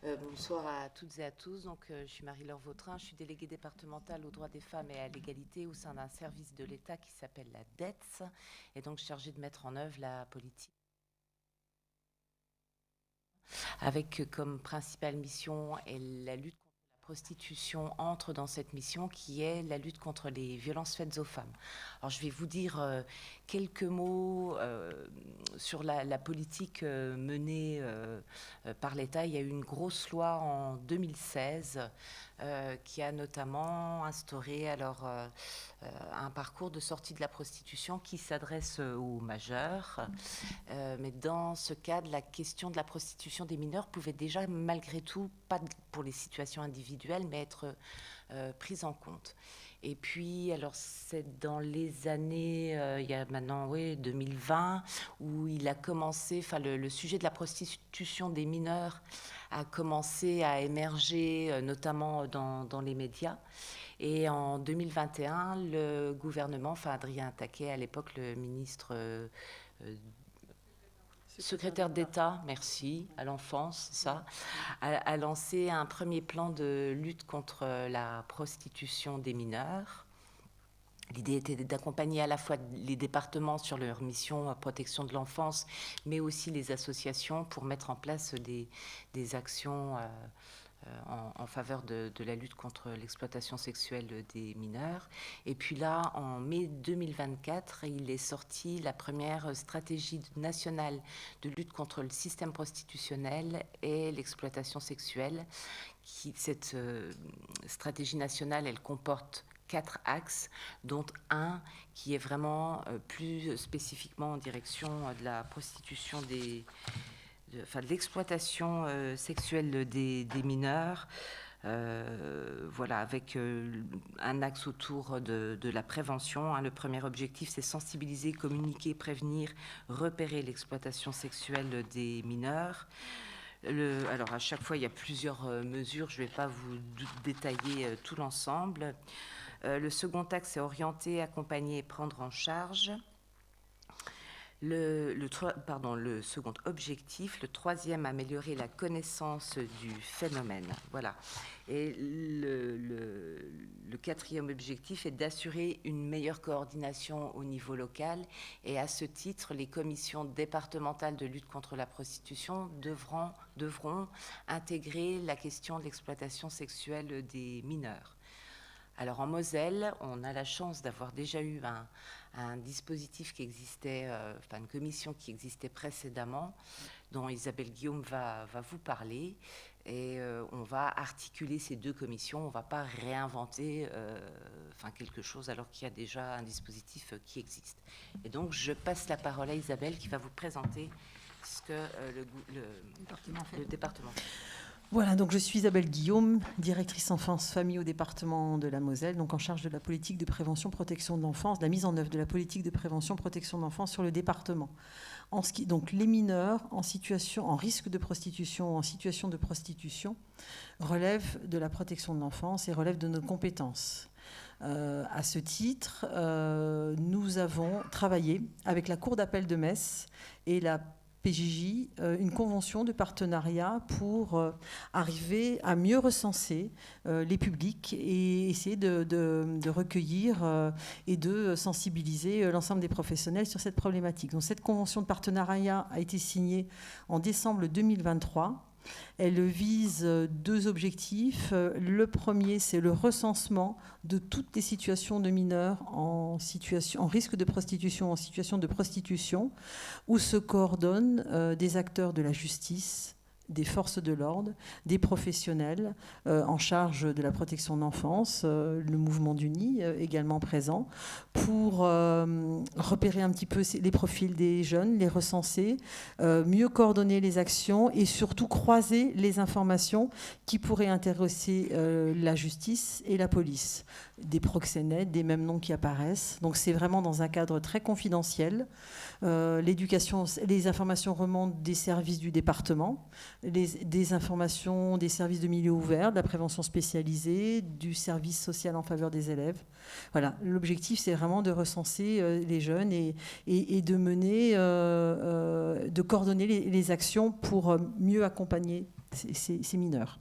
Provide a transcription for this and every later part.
Bonsoir à toutes et à tous. Je suis Marie-Laure Vautrin, je suis déléguée départementale aux droits des femmes et à l'égalité au sein d'un service de l'État qui s'appelle la DETS, et donc chargée de mettre en œuvre la politique avec comme principale mission la lutte contre la prostitution entre dans cette mission qui est la lutte contre les violences faites aux femmes. Alors je vais vous dire quelques mots sur la politique menée par l'État. Il y a eu une grosse loi en 2016 qui a notamment instauré un parcours de sortie de la prostitution qui s'adresse aux majeurs. Mais dans ce cadre, la question de la prostitution des mineurs pouvait déjà, malgré tout, pas pour les situations individuelles, mais être prise en compte. Et puis, alors, c'est dans les années, il y a maintenant, oui, 2020, où il a commencé, enfin, le sujet de la prostitution des mineurs a commencé à émerger, notamment dans les médias. Et en 2021, le gouvernement, enfin, Adrien Taquet, à l'époque, le ministre secrétaire d'État, merci, à l'enfance, c'est ça, a lancé un premier plan de lutte contre la prostitution des mineurs. L'idée était d'accompagner à la fois les départements sur leur mission protection de l'enfance, mais aussi les associations pour mettre en place des actions en faveur de la lutte contre l'exploitation sexuelle des mineurs. Et puis là, en mai 2024, il est sorti la première stratégie nationale de lutte contre le système prostitutionnel et l'exploitation sexuelle. Cette stratégie nationale, elle comporte 4 axes, dont un qui est vraiment plus spécifiquement en direction de la prostitution de l'exploitation sexuelle des mineurs, voilà, avec un axe autour de la prévention. Le premier objectif, c'est sensibiliser, communiquer, prévenir, repérer l'exploitation sexuelle des mineurs. Alors, à chaque fois, il y a plusieurs mesures. Je ne vais pas vous détailler tout l'ensemble. Le second axe est orienter, accompagner et prendre en charge. Le second objectif, le troisième, améliorer la connaissance du phénomène. Voilà. Et le quatrième objectif est d'assurer une meilleure coordination au niveau local. Et à ce titre, les commissions départementales de lutte contre la prostitution devront intégrer la question de l'exploitation sexuelle des mineurs. Alors en Moselle, on a la chance d'avoir déjà eu un dispositif qui existait, une commission qui existait précédemment, dont Isabelle Guillaume va vous parler. Et on va articuler ces deux commissions. On ne va pas réinventer quelque chose alors qu'il y a déjà un dispositif qui existe. Et donc je passe la parole à Isabelle qui va vous présenter ce que le département fait. Voilà, donc je suis Isabelle Guillaume, directrice enfance-famille au département de la Moselle, donc en charge de la politique de prévention-protection de l'enfance, de la mise en œuvre de la politique de prévention-protection de l'enfance sur le département. Donc les mineurs en risque de prostitution ou en situation de prostitution relèvent de la protection de l'enfance et relèvent de nos compétences. À ce titre, nous avons travaillé avec la Cour d'appel de Metz et la PJJ, une convention de partenariat pour arriver à mieux recenser les publics et essayer de recueillir et de sensibiliser l'ensemble des professionnels sur cette problématique. Donc cette convention de partenariat a été signée en décembre 2023. Elle vise deux objectifs. Le premier, c'est le recensement de toutes les situations de mineurs en risque de prostitution, en situation de prostitution, où se coordonnent des acteurs de la justice, des forces de l'ordre, des professionnels en charge de la protection de l'enfance, le mouvement d'UNI également présent, pour repérer un petit peu les profils des jeunes, les recenser, mieux coordonner les actions et surtout croiser les informations qui pourraient intéresser la justice et la police. Des proxénètes, des mêmes noms qui apparaissent. Donc c'est vraiment dans un cadre très confidentiel. Les informations remontent des services du département, des informations des services de milieu ouvert, de la prévention spécialisée, du service social en faveur des élèves. Voilà, l'objectif c'est vraiment de recenser les jeunes et de mener, de coordonner les actions pour mieux accompagner ces mineurs.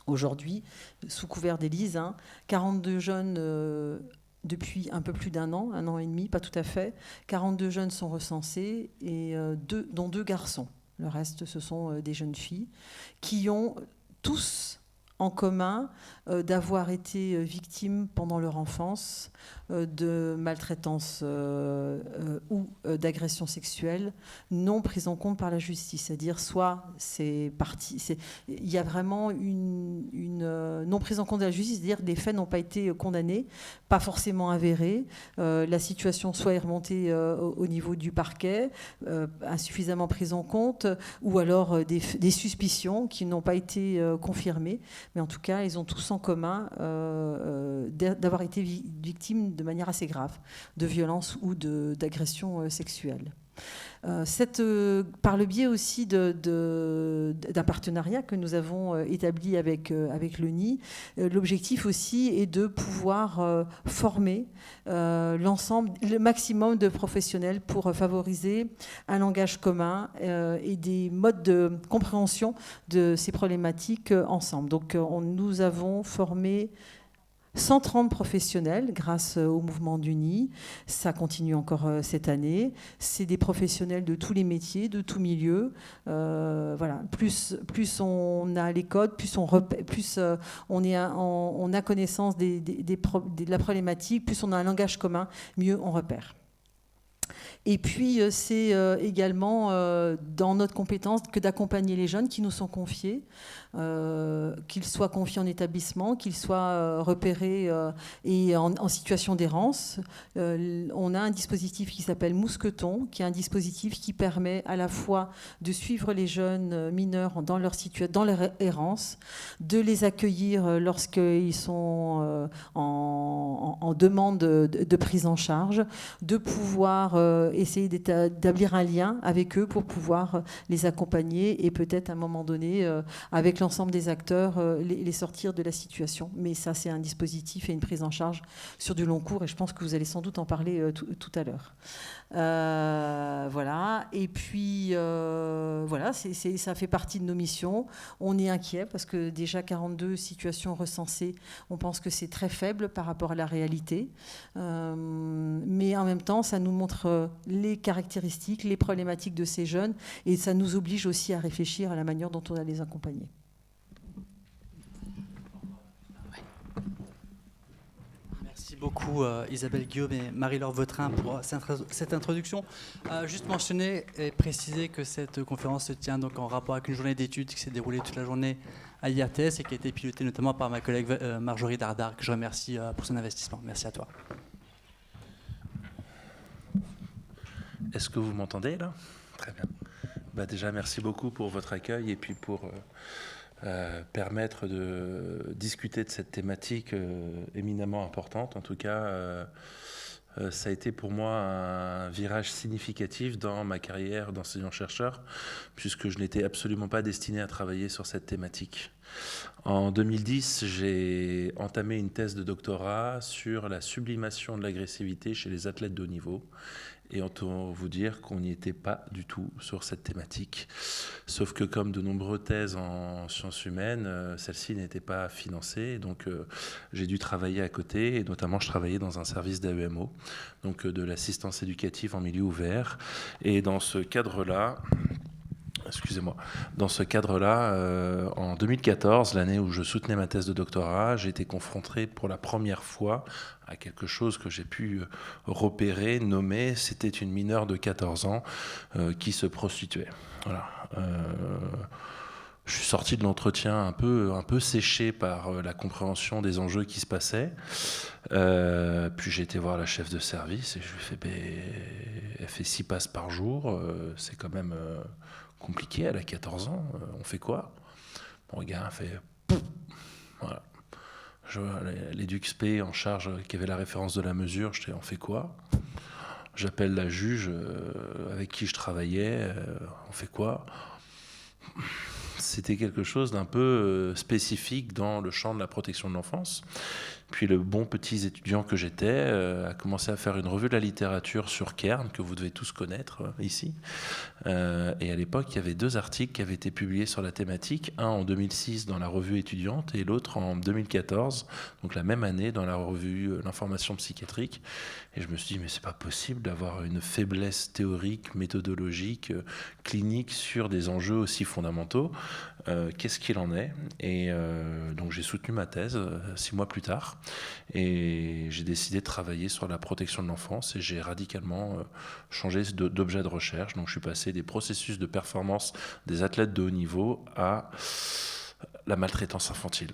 Aujourd'hui, sous couvert d'Élise, 42 jeunes depuis un peu plus d'un an et demi, pas tout à fait. 42 jeunes sont recensés, et dont 2 garçons. Le reste, ce sont des jeunes filles qui ont tous en commun d'avoir été victimes pendant leur enfance de maltraitance ou d'agression sexuelle non prises en compte par la justice. C'est-à-dire, soit c'est parti, il y a vraiment une non prise en compte de la justice, c'est-à-dire que les faits n'ont pas été condamnés, pas forcément avérés, la situation soit est remontée au niveau du parquet, insuffisamment prise en compte, ou alors des suspicions qui n'ont pas été confirmées. Mais en tout cas, ils ont tous en commun d'avoir été victimes de manière assez grave de violences ou d'agressions sexuelles. Par le biais aussi d'un partenariat que nous avons établi avec l'ONI, l'objectif aussi est de pouvoir former le maximum de professionnels pour favoriser un langage commun et des modes de compréhension de ces problématiques ensemble. Donc nous avons formé 130 professionnels grâce au mouvement d'UNI. Ça continue encore cette année. C'est des professionnels de tous les métiers, de tous milieux. Voilà. Plus on a les codes, plus on a connaissance de la problématique, plus on a un langage commun, mieux on repère. Et puis, c'est également dans notre compétence que d'accompagner les jeunes qui nous sont confiés, qu'ils soient confiés en établissement, qu'ils soient repérés et en situation d'errance. On a un dispositif qui s'appelle Mousqueton, qui est un dispositif qui permet à la fois de suivre les jeunes mineurs dans leur errance, de les accueillir lorsqu'ils sont en demande de prise en charge, de pouvoir essayer d'établir un lien avec eux pour pouvoir les accompagner et peut-être à un moment donné, avec l'ensemble des acteurs, les sortir de la situation. Mais ça, c'est un dispositif et une prise en charge sur du long cours, et je pense que vous allez sans doute en parler tout à l'heure. Voilà. Et puis, voilà, ça fait partie de nos missions. On est inquiet parce que déjà 42 situations recensées, on pense que c'est très faible par rapport à la réalité. Mais en même temps, ça nous montre les caractéristiques, les problématiques de ces jeunes, et ça nous oblige aussi à réfléchir à la manière dont on va les accompagner. Merci beaucoup Isabelle Guillaume et Marie-Laure Vautrin pour cette introduction. Juste mentionner et préciser que cette conférence se tient donc en rapport avec une journée d'études qui s'est déroulée toute la journée à l'IRTS et qui a été pilotée notamment par ma collègue Marjorie Dardar, que je remercie pour son investissement. Merci à toi. Est-ce que vous m'entendez là? Très bien. Déjà, merci beaucoup pour votre accueil et puis pour permettre de discuter de cette thématique éminemment importante. En tout cas, ça a été pour moi un virage significatif dans ma carrière d'enseignant-chercheur, puisque je n'étais absolument pas destiné à travailler sur cette thématique. En 2010, j'ai entamé une thèse de doctorat sur la sublimation de l'agressivité chez les athlètes de haut niveau. Et autant vous dire qu'on n'y était pas du tout sur cette thématique. Sauf que comme de nombreuses thèses en sciences humaines, celle-ci n'était pas financée. Donc j'ai dû travailler à côté, et notamment je travaillais dans un service d'AEMO, donc de l'assistance éducative en milieu ouvert. Et dans ce cadre-là, en 2014, l'année où je soutenais ma thèse de doctorat, j'ai été confronté pour la première fois à quelque chose que j'ai pu repérer, nommer. C'était une mineure de 14 ans qui se prostituait. Voilà. Je suis sorti de l'entretien un peu séché par la compréhension des enjeux qui se passaient. Puis j'ai été voir la chef de service et je lui ai fait elle fait 6 passes par jour, c'est quand même compliqué, elle a 14 ans, on fait quoi? Mon gars a fait pouf, voilà. L'éduc-spé en charge, qui avait la référence de la mesure, je dis on fait quoi? J'appelle la juge avec qui je travaillais, on fait quoi? C'était quelque chose d'un peu spécifique dans le champ de la protection de l'enfance, Puis le bon petit étudiant que j'étais a commencé à faire une revue de la littérature sur Kern, que vous devez tous connaître ici. Et à l'époque, il y avait 2 articles qui avaient été publiés sur la thématique, un en 2006 dans la revue étudiante et l'autre en 2014, donc la même année dans la revue L'Information psychiatrique. Et je me suis dit, mais c'est pas possible d'avoir une faiblesse théorique, méthodologique, clinique sur des enjeux aussi fondamentaux. Qu'est-ce qu'il en est? Et donc j'ai soutenu ma thèse 6 mois plus tard et j'ai décidé de travailler sur la protection de l'enfance et j'ai radicalement changé d'objet de recherche. Donc je suis passé des processus de performance des athlètes de haut niveau à la maltraitance infantile.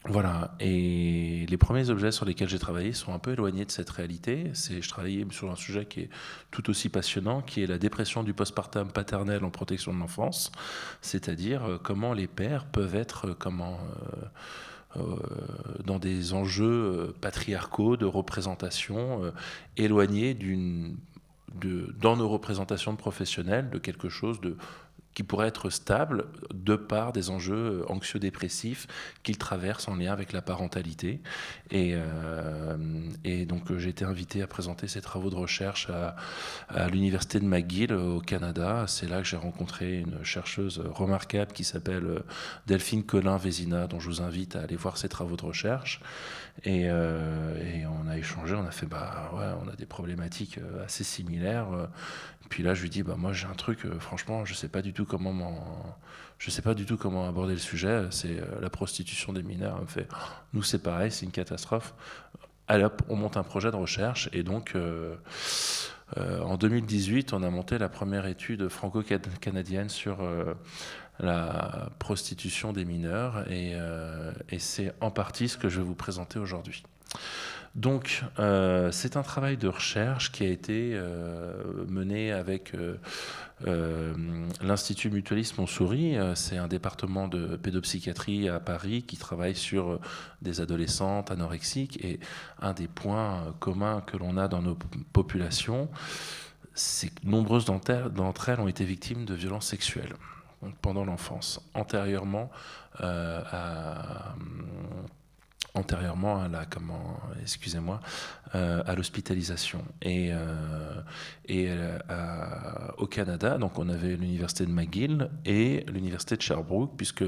Voilà, et les premiers objets sur lesquels j'ai travaillé sont un peu éloignés de cette réalité. Je travaillais sur un sujet qui est tout aussi passionnant, qui est la dépression du postpartum paternel en protection de l'enfance, c'est-à-dire comment les pères peuvent être dans des enjeux patriarcaux de représentation éloignés dans nos représentations de professionnels de quelque chose qui pourrait être stable de par des enjeux anxio-dépressifs qu'ils traversent en lien avec la parentalité. Et donc j'ai été invité à présenter ces travaux de recherche à l'université de McGill au Canada. C'est là que j'ai rencontré une chercheuse remarquable qui s'appelle Delphine Colin-Vézina, dont je vous invite à aller voir ses travaux de recherche. Et on a échangé, on a fait, on a des problématiques assez similaires. Puis là, je lui dis, moi j'ai un truc, franchement, je sais pas du tout comment aborder le sujet. C'est la prostitution des mineurs. Elle me fait, nous c'est pareil, c'est une catastrophe. Allez hop, on monte un projet de recherche. Et donc, en 2018, on a monté la première étude franco-canadienne sur la prostitution des mineurs. Et c'est en partie ce que je vais vous présenter aujourd'hui. Donc, c'est un travail de recherche qui a été mené avec l'Institut Mutualiste Montsouris. C'est un département de pédopsychiatrie à Paris qui travaille sur des adolescentes anorexiques. Et un des points communs que l'on a dans nos populations, c'est que nombreuses d'entre elles ont été victimes de violences sexuelles pendant l'enfance, antérieurement à à l'hospitalisation. Et au Canada, donc on avait l'université de McGill et l'université de Sherbrooke, puisque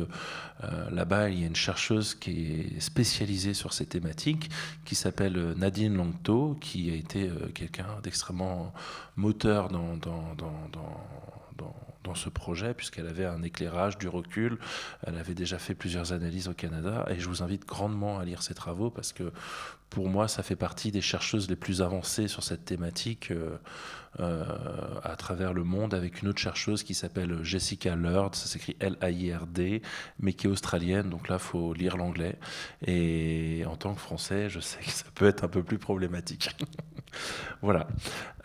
là-bas il y a une chercheuse qui est spécialisée sur ces thématiques, qui s'appelle Nadine Longto, qui a été quelqu'un d'extrêmement moteur dans ce projet, puisqu'elle avait un éclairage, du recul. Elle avait déjà fait plusieurs analyses au Canada, et je vous invite grandement à lire ses travaux, parce que pour moi, ça fait partie des chercheuses les plus avancées sur cette thématique à travers le monde, avec une autre chercheuse qui s'appelle Jessica Laird, ça s'écrit L-A-I-R-D, mais qui est australienne, donc là, il faut lire l'anglais. Et en tant que Français, je sais que ça peut être un peu plus problématique. Voilà.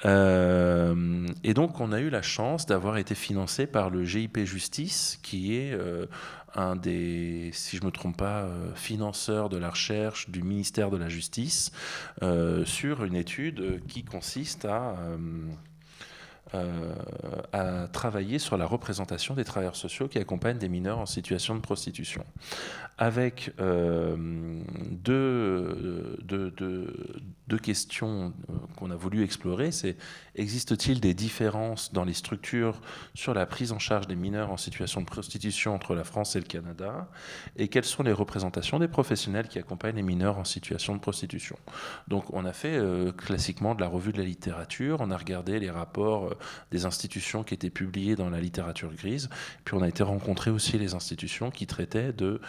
Et donc, on a eu la chance d'avoir été financé par le GIP Justice, qui est un des, si je ne me trompe pas, financeurs de la recherche du ministère de la Justice, sur une étude qui consiste à travailler sur la représentation des travailleurs sociaux qui accompagnent des mineurs en situation de prostitution, avec deux questions qu'on a voulu explorer. C'est: existe-t-il des différences dans les structures sur la prise en charge des mineurs en situation de prostitution entre la France et le Canada, et quelles sont les représentations des professionnels qui accompagnent les mineurs en situation de prostitution? Donc on a fait classiquement de la revue de la littérature, on a regardé les rapports des institutions qui étaient publiées dans la littérature grise, puis on a été rencontrer aussi les institutions qui traitaient de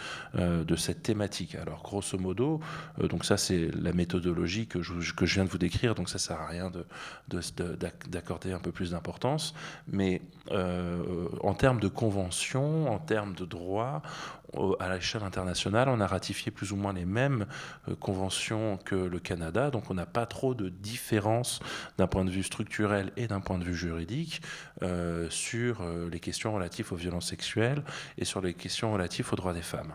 cette thématique. Alors grosso modo, donc ça c'est la méthodologie que je viens de vous décrire, donc ça sert à rien d'accorder un peu plus d'importance, mais en termes de convention, en termes de droit, à l'échelle internationale, on a ratifié plus ou moins les mêmes conventions que le Canada, donc on n'a pas trop de différence d'un point de vue structurel et d'un point de vue juridique sur les questions relatives aux violences sexuelles et sur les questions relatives aux droits des femmes.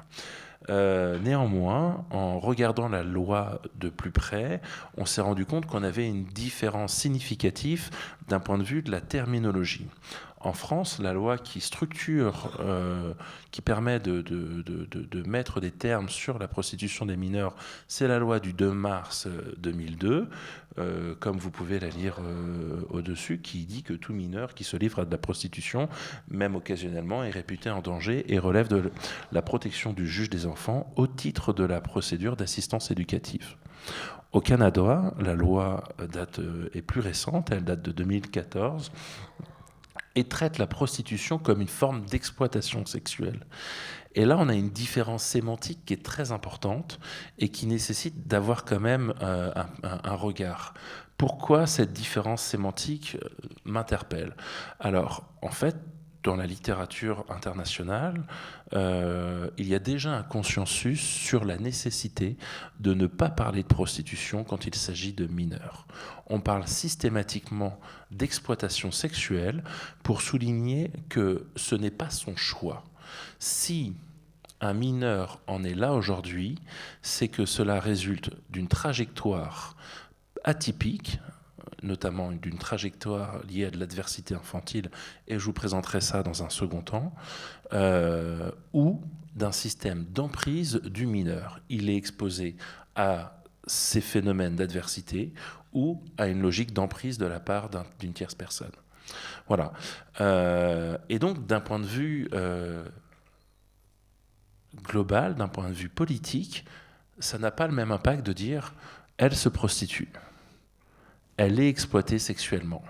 Néanmoins, en regardant la loi de plus près, on s'est rendu compte qu'on avait une différence significative d'un point de vue de la terminologie. En France, la loi qui structure, qui permet de mettre des termes sur la prostitution des mineurs, c'est la loi du 2 mars 2002, comme vous pouvez la lire au-dessus, qui dit que tout mineur qui se livre à de la prostitution, même occasionnellement, est réputé en danger et relève de la protection du juge des enfants au titre de la procédure d'assistance éducative. Au Canada, la loi est plus récente, elle date de 2014, et traite la prostitution comme une forme d'exploitation sexuelle. Et là, on a une différence sémantique qui est très importante et qui nécessite d'avoir quand même un regard. Pourquoi cette différence sémantique m'interpelle? Alors, en fait, dans la littérature internationale, il y a déjà un consensus sur la nécessité de ne pas parler de prostitution quand il s'agit de mineurs. On parle systématiquement d'exploitation sexuelle pour souligner que ce n'est pas son choix. Si un mineur en est là aujourd'hui, c'est que cela résulte d'une trajectoire atypique, notamment d'une trajectoire liée à de l'adversité infantile, et je vous présenterai ça dans un second temps, ou d'un système d'emprise du mineur. Il est exposé à ces phénomènes d'adversité ou à une logique d'emprise de la part d'une tierce personne. Voilà. Et donc, d'un point de vue global, d'un point de vue politique, ça n'a pas le même impact de dire « elle se prostitue ». Elle est exploitée sexuellement.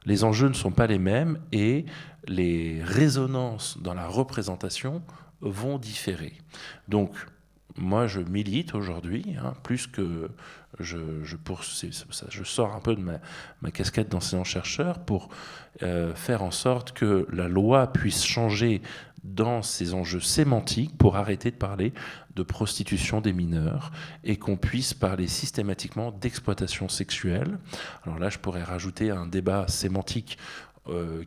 Les enjeux ne sont pas les mêmes et les résonances dans la représentation vont différer. Donc, moi, je milite aujourd'hui, plus que je sors un peu de ma casquette d'enseignant-chercheur pour faire en sorte que la loi puisse changer dans ces enjeux sémantiques pour arrêter de parler de prostitution des mineurs et qu'on puisse parler systématiquement d'exploitation sexuelle. Alors là, je pourrais rajouter un débat sémantique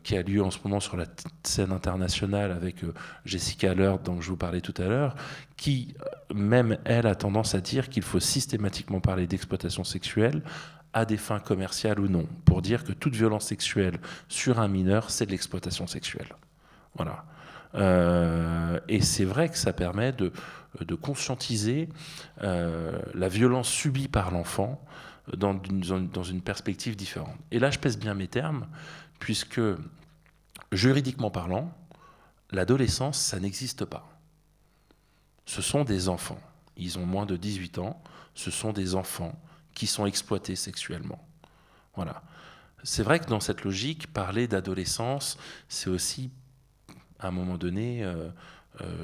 qui a lieu en ce moment sur la scène internationale avec Jessica Allert, dont je vous parlais tout à l'heure, qui, même elle, a tendance à dire qu'il faut systématiquement parler d'exploitation sexuelle à des fins commerciales ou non, pour dire que toute violence sexuelle sur un mineur, c'est de l'exploitation sexuelle. Voilà. Et c'est vrai que ça permet de conscientiser la violence subie par l'enfant dans une perspective différente. Et là, je pèse bien mes termes, puisque, juridiquement parlant, l'adolescence, ça n'existe pas. Ce sont des enfants. Ils ont moins de 18 ans. Ce sont des enfants qui sont exploités sexuellement. Voilà. C'est vrai que dans cette logique, parler d'adolescence, c'est aussi, à un moment donné,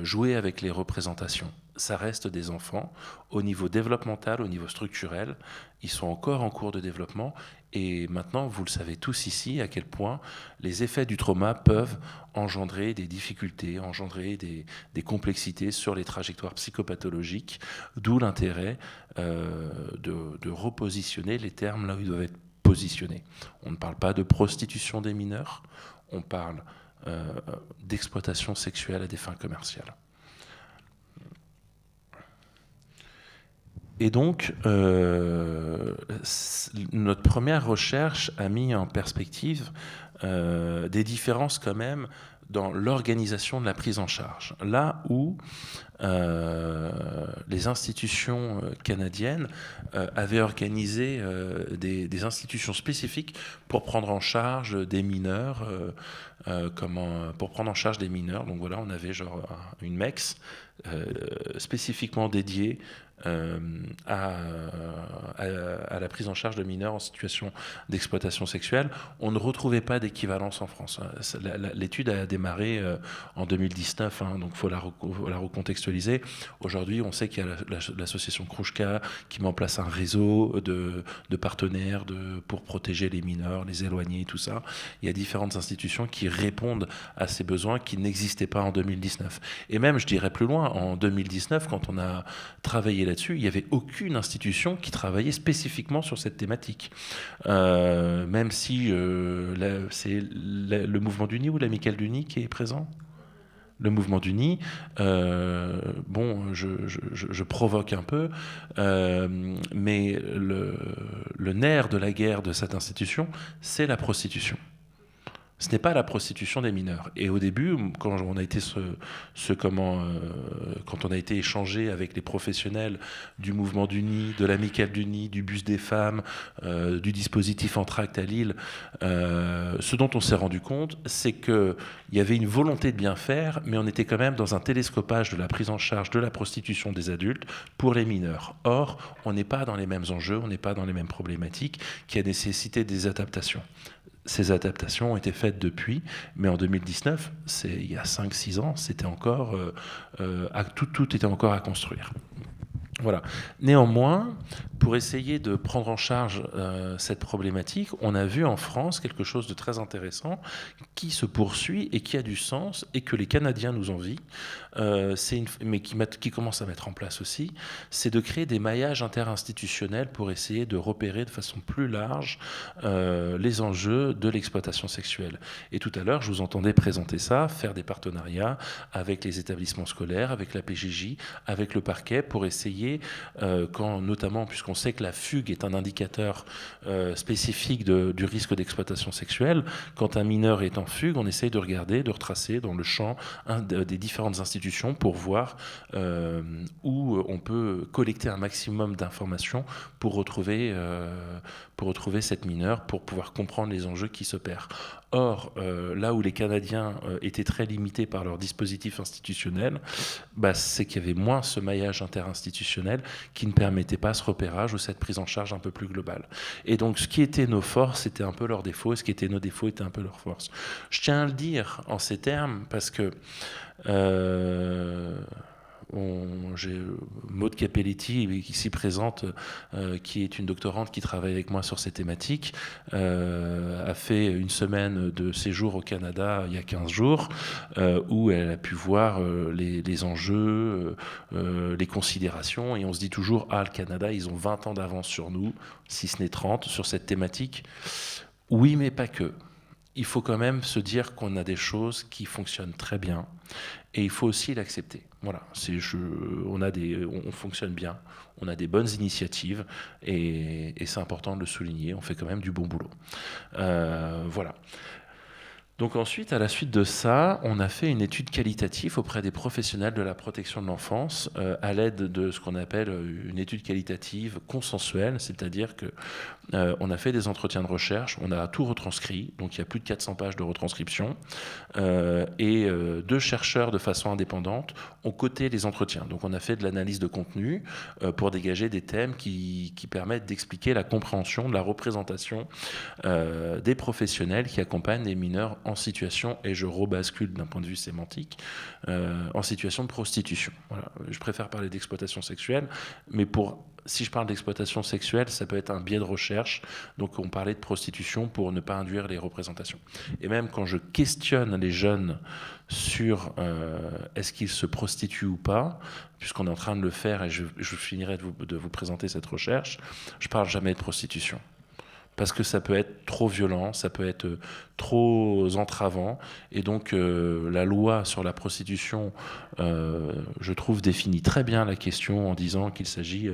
jouer avec les représentations. Ça reste des enfants. Au niveau développemental, au niveau structurel, ils sont encore en cours de développement. Et maintenant, vous le savez tous ici, à quel point les effets du trauma peuvent engendrer des difficultés, engendrer des complexités sur les trajectoires psychopathologiques, d'où l'intérêt de repositionner les termes là où ils doivent être positionnés. On ne parle pas de prostitution des mineurs, on parle d'exploitation sexuelle à des fins commerciales. Et donc, notre première recherche a mis en perspective des différences quand même dans l'organisation de la prise en charge. Là où les institutions canadiennes avaient organisé des institutions spécifiques pour prendre en charge des mineurs, pour prendre en charge des mineurs. Donc voilà, on avait genre une MEX spécifiquement dédiée à la prise en charge de mineurs en situation d'exploitation sexuelle. On ne retrouvait pas d'équivalence en France. L'étude a démarré en 2019, donc il faut la recontextualiser. Aujourd'hui, on sait qu'il y a l'association Krouchka qui met en place un réseau de partenaires pour protéger les mineurs, les éloigner, tout ça. Il y a différentes institutions qui répondent à ces besoins qui n'existaient pas en 2019. Et même, je dirais plus loin, en 2019, quand on a travaillé là-dessus, il n'y avait aucune institution qui travaillait spécifiquement sur cette thématique. Même si c'est le mouvement du Nid ou l'Amicale du Nid qui est présent. Le mouvement du Nid, je provoque un peu, mais le nerf de la guerre de cette institution, c'est la prostitution. Ce n'est pas la prostitution des mineurs. Et au début, quand on a été quand on a été échangé avec les professionnels du mouvement du Nid, de l'Amicale du Nid, du Bus des femmes, du dispositif Entracte à Lille, ce dont on s'est rendu compte, c'est qu'il y avait une volonté de bien faire, mais on était quand même dans un télescopage de la prise en charge de la prostitution des adultes pour les mineurs. Or, on n'est pas dans les mêmes enjeux, on n'est pas dans les mêmes problématiques, qui a nécessité des adaptations. Ces adaptations ont été faites depuis, mais en 2019, il y a 5-6 ans, c'était encore, tout était encore à construire. Voilà. Néanmoins, pour essayer de prendre en charge cette problématique, on a vu en France quelque chose de très intéressant qui se poursuit et qui a du sens et que les Canadiens nous envient, mais qui commence à mettre en place aussi, c'est de créer des maillages interinstitutionnels pour essayer de repérer de façon plus large les enjeux de l'exploitation sexuelle. Et tout à l'heure, je vous entendais présenter ça, faire des partenariats avec les établissements scolaires, avec la PJJ, avec le parquet, pour essayer, notamment puisqu'on sait que la fugue est un indicateur spécifique du risque d'exploitation sexuelle, quand un mineur est en fugue, on essaye de regarder, de retracer dans le champ des différentes institutions pour voir où on peut collecter un maximum d'informations pour retrouver cette mineure, pour pouvoir comprendre les enjeux qui s'opèrent. Or, là où les Canadiens étaient très limités par leur dispositif institutionnel, c'est qu'il y avait moins ce maillage interinstitutionnel qui ne permettait pas ce repérage ou cette prise en charge un peu plus globale. Et donc, ce qui était nos forces était un peu leurs défauts, et ce qui était nos défauts était un peu leurs forces. Je tiens à le dire en ces termes parce que j'ai Maud Capelletti, ici présente, qui est une doctorante qui travaille avec moi sur ces thématiques, a fait une semaine de séjour au Canada il y a 15 jours, où elle a pu voir les enjeux, les considérations, et on se dit toujours, le Canada, ils ont 20 ans d'avance sur nous, si ce n'est 30, sur cette thématique. Oui, mais pas que. Il faut quand même se dire qu'on a des choses qui fonctionnent très bien et il faut aussi l'accepter. Voilà, on fonctionne bien, on a des bonnes initiatives et c'est important de le souligner, on fait quand même du bon boulot. Voilà. Donc ensuite, à la suite de ça, on a fait une étude qualitative auprès des professionnels de la protection de l'enfance à l'aide de ce qu'on appelle une étude qualitative consensuelle, c'est-à-dire que on a fait des entretiens de recherche, on a tout retranscrit, donc il y a plus de 400 pages de retranscription, et 2 chercheurs de façon indépendante ont coté les entretiens. Donc on a fait de l'analyse de contenu pour dégager des thèmes qui permettent d'expliquer la compréhension de la représentation des professionnels qui accompagnent les mineurs en situation, et je rebascule d'un point de vue sémantique, en situation de prostitution. Voilà. Je préfère parler d'exploitation sexuelle, mais si je parle d'exploitation sexuelle, ça peut être un biais de recherche. Donc on parlait de prostitution pour ne pas induire les représentations. Et même quand je questionne les jeunes sur est-ce qu'ils se prostituent ou pas, puisqu'on est en train de le faire, et je finirai de vous présenter cette recherche, je parle jamais de prostitution. Parce que ça peut être trop violent, ça peut être trop entravant. Et donc, la loi sur la prostitution, je trouve, définit très bien la question en disant qu'il s'agit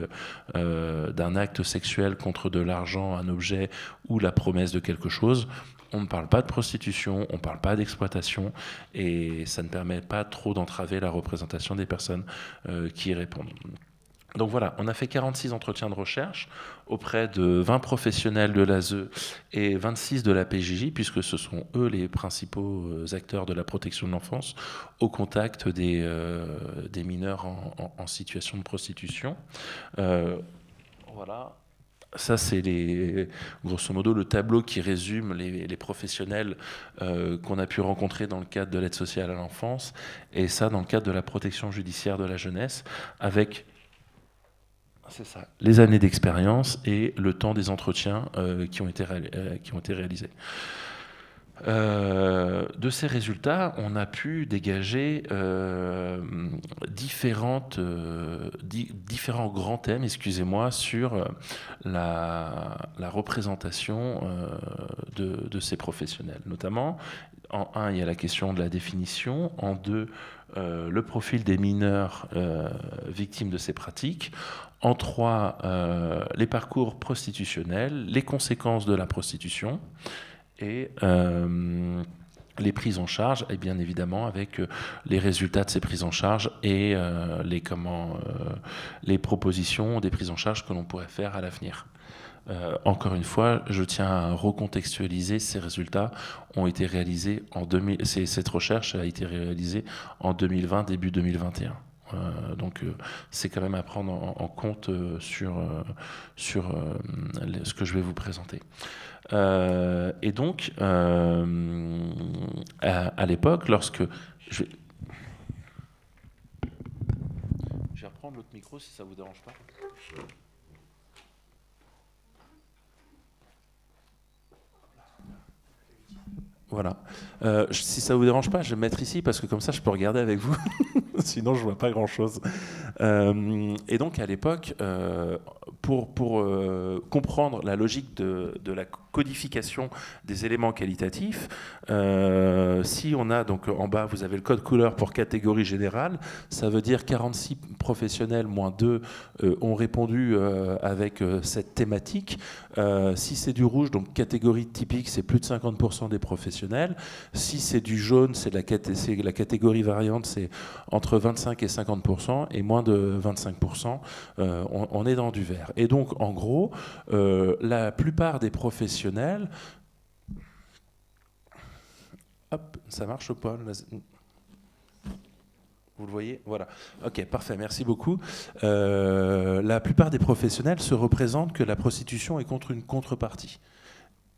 d'un acte sexuel contre de l'argent, un objet ou la promesse de quelque chose. On ne parle pas de prostitution, on ne parle pas d'exploitation, et ça ne permet pas trop d'entraver la représentation des personnes qui y répondent. Donc voilà, on a fait 46 entretiens de recherche auprès de 20 professionnels de l'ASE et 26 de la PJJ, puisque ce sont eux les principaux acteurs de la protection de l'enfance au contact des mineurs en situation de prostitution. Voilà. Ça, c'est grosso modo le tableau qui résume les professionnels qu'on a pu rencontrer dans le cadre de l'aide sociale à l'enfance, et ça dans le cadre de la protection judiciaire de la jeunesse, avec... C'est ça, les années d'expérience et le temps des entretiens qui ont été réalisés. De ces résultats, on a pu dégager différents grands thèmes, sur la représentation de ces professionnels. Notamment, en 1, il y a la question de la définition. En 2, le profil des mineurs victimes de ces pratiques. En 3, les parcours prostitutionnels, les conséquences de la prostitution. et les prises en charge, et bien évidemment avec les résultats de ces prises en charge et les propositions des prises en charge que l'on pourrait faire à l'avenir. Encore une fois, je tiens à recontextualiser, ces résultats ont été réalisés cette recherche a été réalisée en 2020, début 2021. Donc c'est quand même à prendre en compte sur ce que je vais vous présenter. Et donc, à l'époque, lorsque... Je vais reprendre l'autre micro si ça ne vous dérange pas. Voilà. Si ça ne vous dérange pas, je vais me mettre ici parce que comme ça, je peux regarder avec vous. Sinon, je ne vois pas grand-chose. Et donc, à l'époque, pour comprendre la logique de la codification des éléments qualitatifs, si on a, donc en bas, vous avez le code couleur pour catégorie générale, ça veut dire 46 professionnels moins 2 ont répondu avec cette thématique. Si c'est du rouge, donc catégorie typique, c'est plus de 50% des professionnels. Si c'est du jaune, c'est la catégorie variante, c'est entre 25 et 50%, et moins de 25%, on est dans du vert. Et donc, en gros, la plupart des professionnels... Hop, ça marche pas? Vous le voyez? Voilà. Ok, parfait, merci beaucoup. La plupart des professionnels se représentent que la prostitution est contre une contrepartie.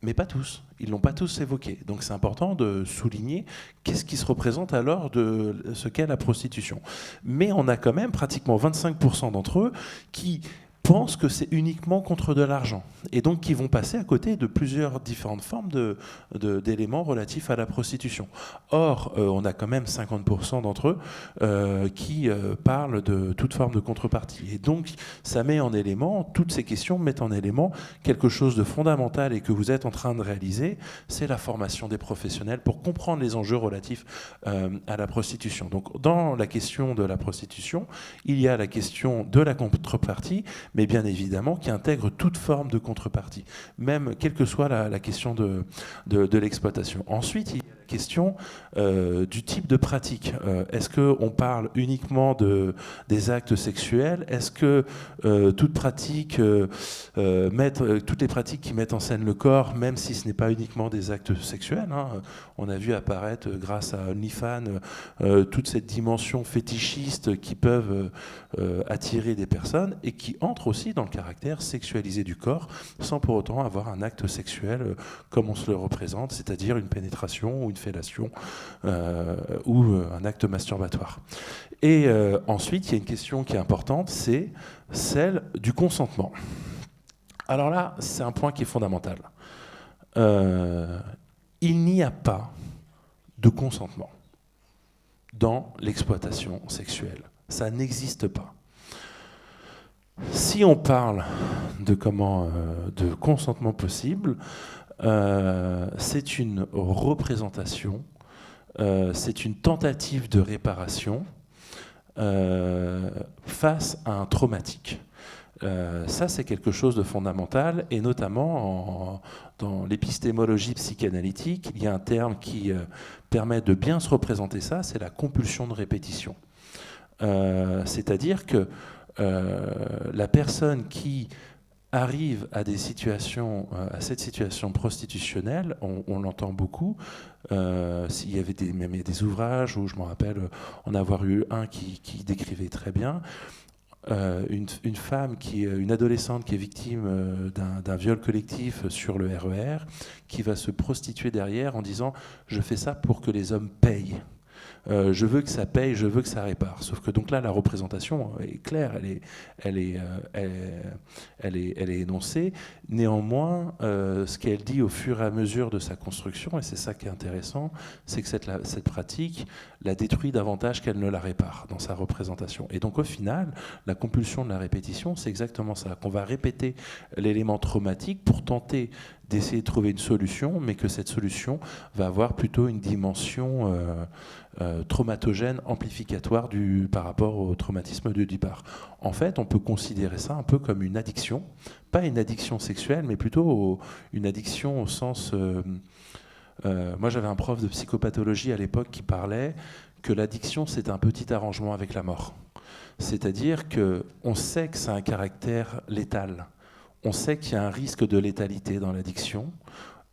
Mais pas tous. Ils ne l'ont pas tous évoqué. Donc c'est important de souligner qu'est-ce qui se représente alors de ce qu'est la prostitution. Mais on a quand même pratiquement 25% d'entre eux qui pensent que c'est uniquement contre de l'argent et donc qui vont passer à côté de plusieurs différentes formes d'éléments relatifs à la prostitution. Or, on a quand même 50% d'entre eux qui parlent de toute forme de contrepartie. Et donc, ça met en élément, toutes ces questions mettent en élément quelque chose de fondamental et que vous êtes en train de réaliser, c'est la formation des professionnels pour comprendre les enjeux relatifs à la prostitution. Donc, dans la question de la prostitution, il y a la question de la contrepartie, mais bien évidemment qui intègre toute forme de contrepartie, même quelle que soit la question de l'exploitation. Ensuite, il y a la question du type de pratique. Est-ce qu'on parle uniquement des actes sexuels? Est-ce que toutes les pratiques qui mettent en scène le corps, même si ce n'est pas uniquement des actes sexuels, hein, on a vu apparaître grâce à OnlyFans toute cette dimension fétichiste qui peuvent attirer des personnes et qui entrent aussi dans le caractère sexualisé du corps sans pour autant avoir un acte sexuel comme on se le représente, c'est-à-dire une pénétration ou une fellation ou un acte masturbatoire. Et ensuite, il y a une question qui est importante, c'est celle du consentement. Alors là, c'est un point qui est fondamental. Il n'y a pas de consentement dans l'exploitation sexuelle. Ça n'existe pas. Si on parle de consentement possible, c'est une représentation, c'est une tentative de réparation face à un traumatique. Ça, c'est quelque chose de fondamental, et notamment dans l'épistémologie psychanalytique, il y a un terme qui permet de bien se représenter ça, c'est la compulsion de répétition. C'est-à-dire que la personne qui arrive à à cette situation prostitutionnelle, on l'entend beaucoup. Il y avait même des ouvrages où je me rappelle en avoir eu un qui décrivait très bien. Une femme, une adolescente qui est victime d'un viol collectif sur le RER, qui va se prostituer derrière en disant « je fais ça pour que les hommes payent ». Je veux que ça paye, je veux que ça répare. Sauf que donc là, la représentation est claire, elle est énoncée. Néanmoins, ce qu'elle dit au fur et à mesure de sa construction, et c'est ça qui est intéressant, c'est que cette pratique la détruit davantage qu'elle ne la répare dans sa représentation. Et donc au final, la compulsion de la répétition, c'est exactement ça, qu'on va répéter l'élément traumatique pour tenter d'essayer de trouver une solution, mais que cette solution va avoir plutôt une dimension traumatogène amplificatoire par rapport au traumatisme de départ. En fait, on peut considérer ça un peu comme une addiction, pas une addiction sexuelle, mais plutôt une addiction au sens... moi, j'avais un prof de psychopathologie à l'époque qui parlait que l'addiction, c'est un petit arrangement avec la mort. C'est-à-dire qu'on sait que ça a un caractère létal. On sait qu'il y a un risque de létalité dans l'addiction.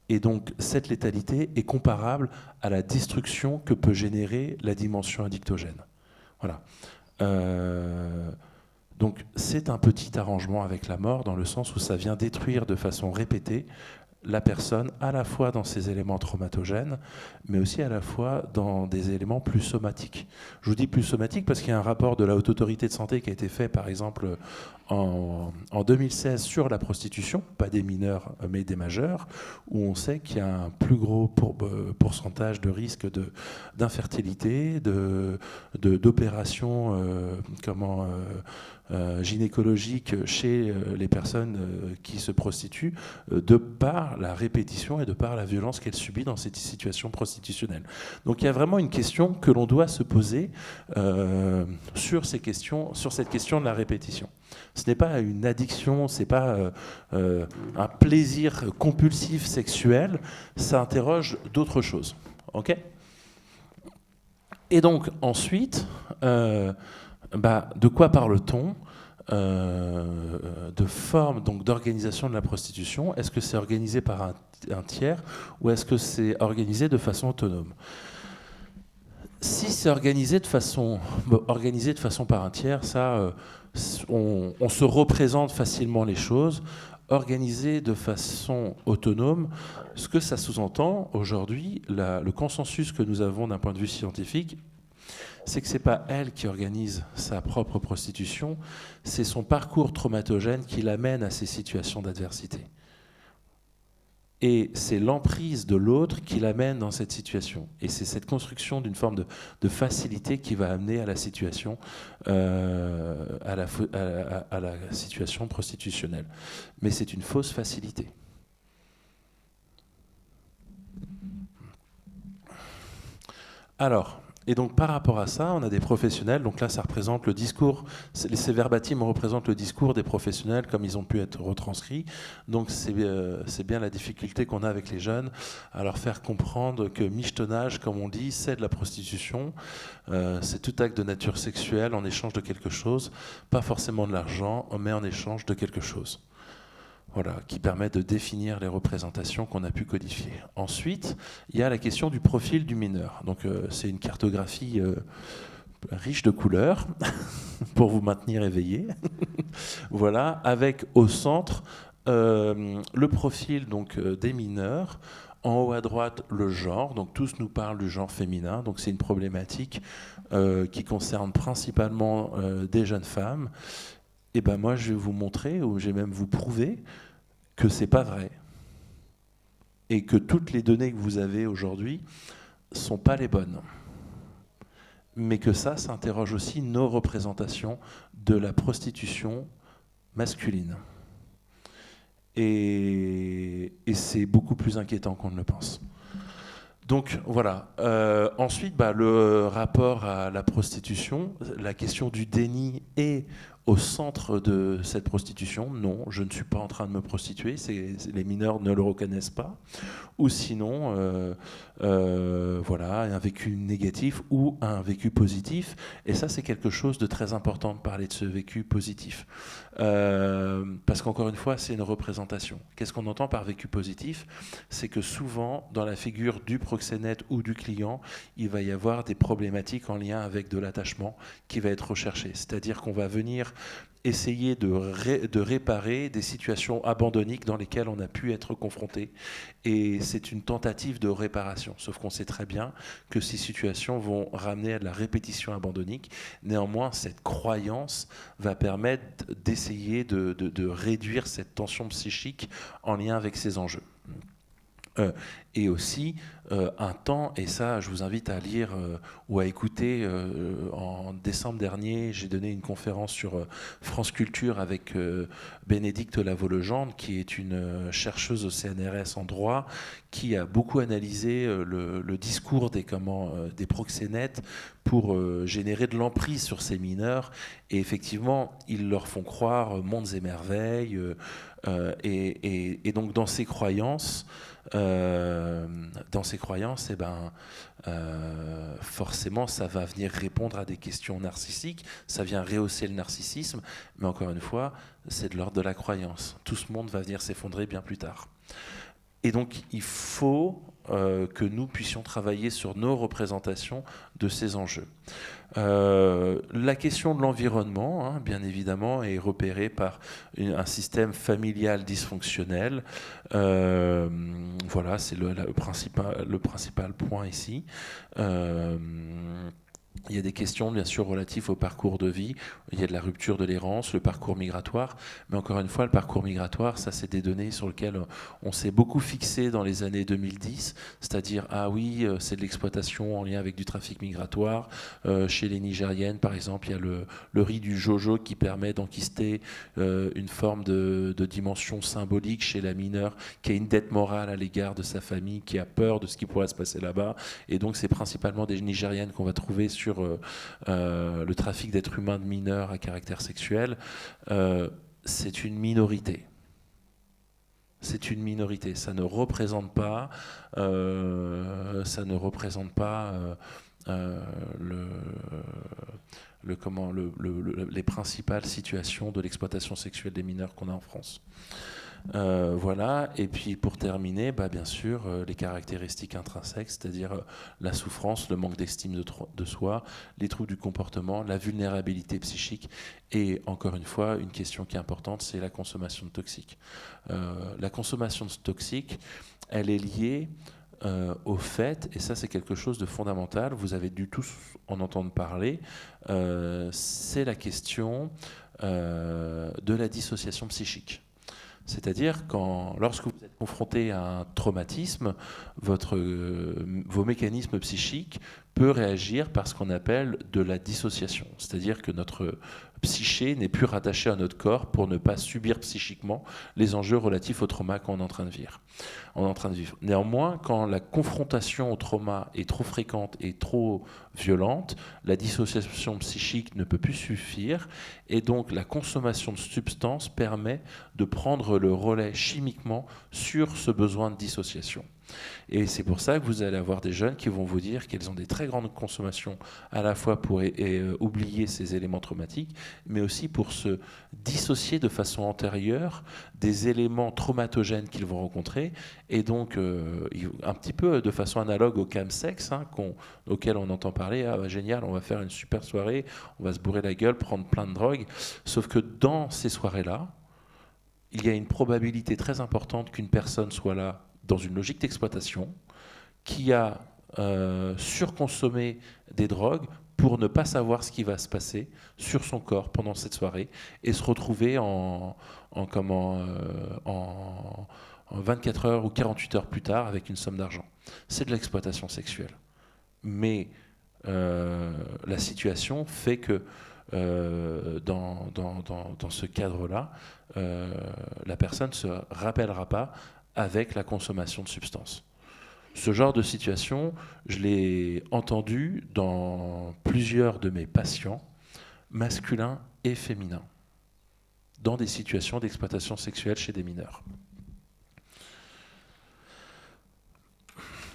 Et donc, cette létalité est comparable à la destruction que peut générer la dimension addictogène. Voilà. Donc, c'est un petit arrangement avec la mort, dans le sens où ça vient détruire de façon répétée la personne, à la fois dans ses éléments traumatogènes, mais aussi à la fois dans des éléments plus somatiques. Je vous dis plus somatiques parce qu'il y a un rapport de la Haute Autorité de Santé qui a été fait, par exemple, en 2016 sur la prostitution, pas des mineurs, mais des majeurs, où on sait qu'il y a un plus gros pourcentage de risque d'infertilité, d'opérations gynécologiques chez les personnes qui se prostituent, de par la répétition et de par la violence qu'elles subissent dans cette situation prostitutionnelle. Donc il y a vraiment une question que l'on doit se poser sur cette question de la répétition. Ce n'est pas une addiction, ce n'est pas un plaisir compulsif sexuel, ça interroge d'autres choses. Ok ? Et donc ensuite, de quoi parle-t-on ? De forme donc d'organisation de la prostitution. Est-ce que c'est organisé par un tiers ou est-ce que c'est organisé de façon autonome ? Si c'est organisé de façon par un tiers, ça, on se représente facilement les choses. Organisé de façon autonome, ce que ça sous-entend aujourd'hui, le consensus que nous avons d'un point de vue scientifique, c'est que ce n'est pas elle qui organise sa propre prostitution, c'est son parcours traumatogène qui l'amène à ces situations d'adversité. Et c'est l'emprise de l'autre qui l'amène dans cette situation. Et c'est cette construction d'une forme de facilité qui va amener à la situation, à la situation prostitutionnelle. Mais c'est une fausse facilité. Alors, et donc par rapport à ça, on a des professionnels, donc là ça représente le discours, ces verbatims représentent le discours des professionnels comme ils ont pu être retranscrits, donc c'est bien la difficulté qu'on a avec les jeunes, à leur faire comprendre que michetonnage, comme on dit, c'est de la prostitution, c'est tout acte de nature sexuelle en échange de quelque chose, pas forcément de l'argent, mais en échange de quelque chose. Voilà, qui permet de définir les représentations qu'on a pu codifier. Ensuite, il y a la question du profil du mineur. Donc, c'est une cartographie riche de couleurs pour vous maintenir éveillé. Voilà, avec au centre le profil donc des mineurs. En haut à droite, le genre. Donc, tous nous parlent du genre féminin. Donc, c'est une problématique qui concerne principalement des jeunes femmes. Et ben moi, je vais vous montrer, ou je vais même vous prouver, que c'est pas vrai. Et que toutes les données que vous avez aujourd'hui sont pas les bonnes. Mais que ça interroge aussi nos représentations de la prostitution masculine. Et c'est beaucoup plus inquiétant qu'on ne le pense. Donc voilà. Ensuite, le rapport à la prostitution, la question du déni est au centre de cette prostitution. Non, je ne suis pas en train de me prostituer, les mineurs ne le reconnaissent pas. Ou sinon, voilà, un vécu négatif ou un vécu positif. Et ça, c'est quelque chose de très important de parler de ce vécu positif. Parce qu'encore une fois, c'est une représentation. Qu'est-ce qu'on entend par vécu positif ? C'est que souvent, dans la figure du proxénète ou du client, il va y avoir des problématiques en lien avec de l'attachement qui va être recherché. C'est-à-dire qu'on va venir essayer de réparer des situations abandonniques dans lesquelles on a pu être confronté. Et c'est une tentative de réparation. Sauf qu'on sait très bien que ces situations vont ramener à de la répétition abandonnique. Néanmoins, cette croyance va permettre d'essayer de réduire cette tension psychique en lien avec ces enjeux. et aussi un temps, et ça je vous invite à lire ou à écouter, en décembre dernier j'ai donné une conférence sur France Culture avec Bénédicte Lavaux-Legendre, qui est une chercheuse au CNRS en droit, qui a beaucoup analysé le discours des proxénètes pour générer de l'emprise sur ces mineurs, et effectivement ils leur font croire mondes et merveilles, et donc dans ces croyances, forcément ça va venir répondre à des questions narcissiques, ça vient rehausser le narcissisme, mais encore une fois c'est de l'ordre de la croyance. Tout ce monde va venir s'effondrer bien plus tard. Et donc il faut que nous puissions travailler sur nos représentations de ces enjeux. La question de l'environnement, bien évidemment, est repérée par un système familial dysfonctionnel. Voilà, c'est le principal point ici. Il y a des questions, bien sûr, relatives au parcours de vie. Il y a de la rupture de l'errance, le parcours migratoire. Mais encore une fois, le parcours migratoire, ça, c'est des données sur lesquelles on s'est beaucoup fixé dans les années 2010. C'est-à-dire, ah oui, c'est de l'exploitation en lien avec du trafic migratoire. Chez les Nigériennes, par exemple, il y a le riz du jojo qui permet d'enquister une forme de dimension symbolique chez la mineure qui a une dette morale à l'égard de sa famille, qui a peur de ce qui pourrait se passer là-bas. Et donc, c'est principalement des Nigériennes qu'on va trouver sur le trafic d'êtres humains de mineurs à caractère sexuel. C'est une minorité. C'est une minorité. Ça ne représente pas, les principales situations de l'exploitation sexuelle des mineurs qu'on a en France. Voilà, et puis pour terminer, bien sûr, les caractéristiques intrinsèques, c'est-à-dire la souffrance, le manque d'estime de soi, les troubles du comportement, la vulnérabilité psychique, et encore une fois, une question qui est importante, c'est la consommation de toxiques. La consommation de toxiques, elle est liée au fait, et ça c'est quelque chose de fondamental, vous avez dû tous en entendre parler, c'est la question de la dissociation psychique. C'est-à-dire lorsque vous êtes confronté à un traumatisme, vos mécanismes psychiques peuvent réagir par ce qu'on appelle de la dissociation. C'est-à-dire que notre psyché n'est plus rattaché à notre corps pour ne pas subir psychiquement les enjeux relatifs au trauma qu'on est en train de vivre. Néanmoins, quand la confrontation au trauma est trop fréquente et trop violente, la dissociation psychique ne peut plus suffire, et donc la consommation de substances permet de prendre le relais chimiquement sur ce besoin de dissociation. Et c'est pour ça que vous allez avoir des jeunes qui vont vous dire qu'elles ont des très grandes consommations, à la fois pour oublier ces éléments traumatiques, mais aussi pour se dissocier de façon antérieure des éléments traumatogènes qu'ils vont rencontrer, et donc un petit peu de façon analogue au chemsex, auquel on entend parler, génial, on va faire une super soirée, on va se bourrer la gueule, prendre plein de drogues, sauf que dans ces soirées-là, il y a une probabilité très importante qu'une personne soit là dans une logique d'exploitation, qui a surconsommé des drogues pour ne pas savoir ce qui va se passer sur son corps pendant cette soirée et se retrouver en 24 heures ou 48 heures plus tard avec une somme d'argent. C'est de l'exploitation sexuelle. Mais la situation fait que dans ce cadre-là, la personne ne se rappellera pas avec la consommation de substances. Ce genre de situation, je l'ai entendu dans plusieurs de mes patients, masculins et féminins, dans des situations d'exploitation sexuelle chez des mineurs.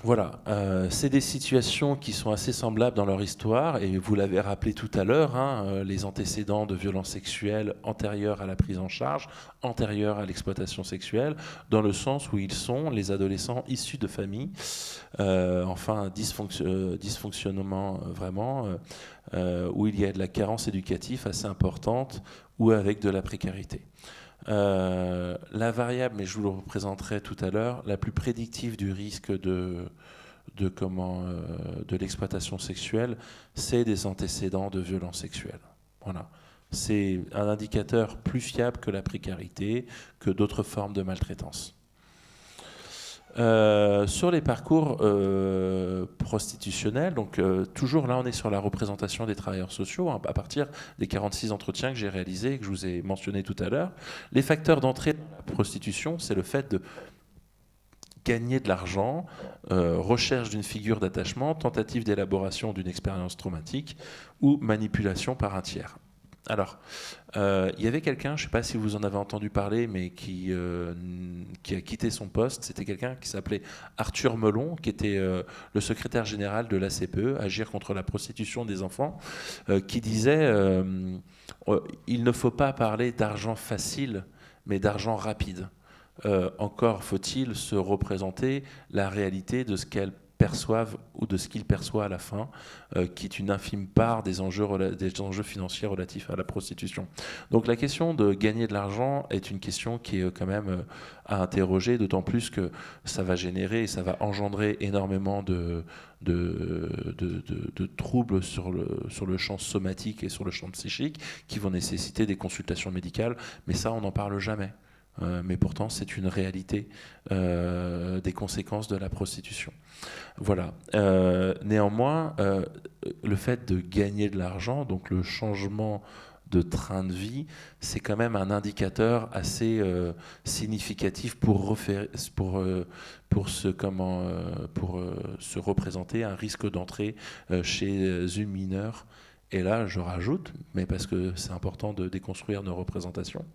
Voilà, c'est des situations qui sont assez semblables dans leur histoire, et vous l'avez rappelé tout à l'heure, les antécédents de violences sexuelles antérieurs à la prise en charge, antérieurs à l'exploitation sexuelle, dans le sens où ils sont les adolescents issus de familles, dysfonctionnement vraiment, où il y a de la carence éducative assez importante, ou avec de la précarité. La variable, mais je vous le représenterai tout à l'heure, la plus prédictive du risque de l'exploitation sexuelle, c'est des antécédents de violences sexuelles. Voilà. C'est un indicateur plus fiable que la précarité, que d'autres formes de maltraitance. Sur les parcours prostitutionnels, donc toujours là on est sur la représentation des travailleurs sociaux, hein, à partir des 46 entretiens que j'ai réalisés et que je vous ai mentionnés tout à l'heure. Les facteurs d'entrée dans la prostitution, c'est le fait de gagner de l'argent, recherche d'une figure d'attachement, tentative d'élaboration d'une expérience traumatique ou manipulation par un tiers. Alors, il y avait quelqu'un, je ne sais pas si vous en avez entendu parler, mais qui a quitté son poste. C'était quelqu'un qui s'appelait Arthur Melon, qui était le secrétaire général de l'ACPE, Agir contre la prostitution des enfants, qui disait il ne faut pas parler d'argent facile, mais d'argent rapide. Encore faut-il se représenter la réalité de ce qu'elles perçoivent ou de ce qu'ils perçoivent à la fin, qui est une infime part des enjeux financiers relatifs à la prostitution. Donc la question de gagner de l'argent est une question qui est quand même à interroger, d'autant plus que ça va générer et ça va engendrer énormément de troubles sur le champ somatique et sur le champ psychique qui vont nécessiter des consultations médicales, mais ça on n'en parle jamais. Mais pourtant, c'est une réalité des conséquences de la prostitution. Voilà. Néanmoins, le fait de gagner de l'argent, donc le changement de train de vie, c'est quand même un indicateur assez significatif pour se représenter un risque d'entrée chez une mineure. Et là, je rajoute, mais parce que c'est important de déconstruire nos représentations,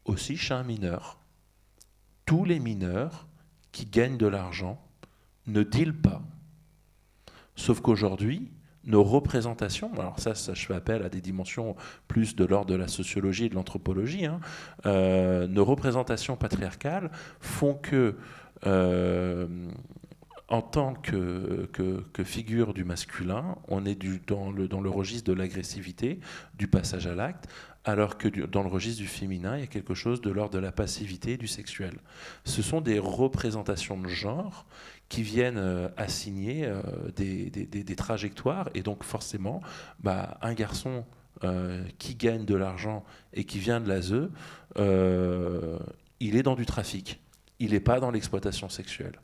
aussi chez un mineur. Tous les mineurs qui gagnent de l'argent ne dealent pas. Sauf qu'aujourd'hui, nos représentations, alors ça je fais appel à des dimensions plus de l'ordre de la sociologie et de l'anthropologie, hein, nos représentations patriarcales font que, en tant que figure du masculin, on est dans le registre de l'agressivité, du passage à l'acte, alors que dans le registre du féminin, il y a quelque chose de l'ordre de la passivité et du sexuel. Ce sont des représentations de genre qui viennent assigner des trajectoires, et donc forcément, un garçon qui gagne de l'argent et qui vient de l'ASE, il est dans du trafic, il n'est pas dans l'exploitation sexuelle.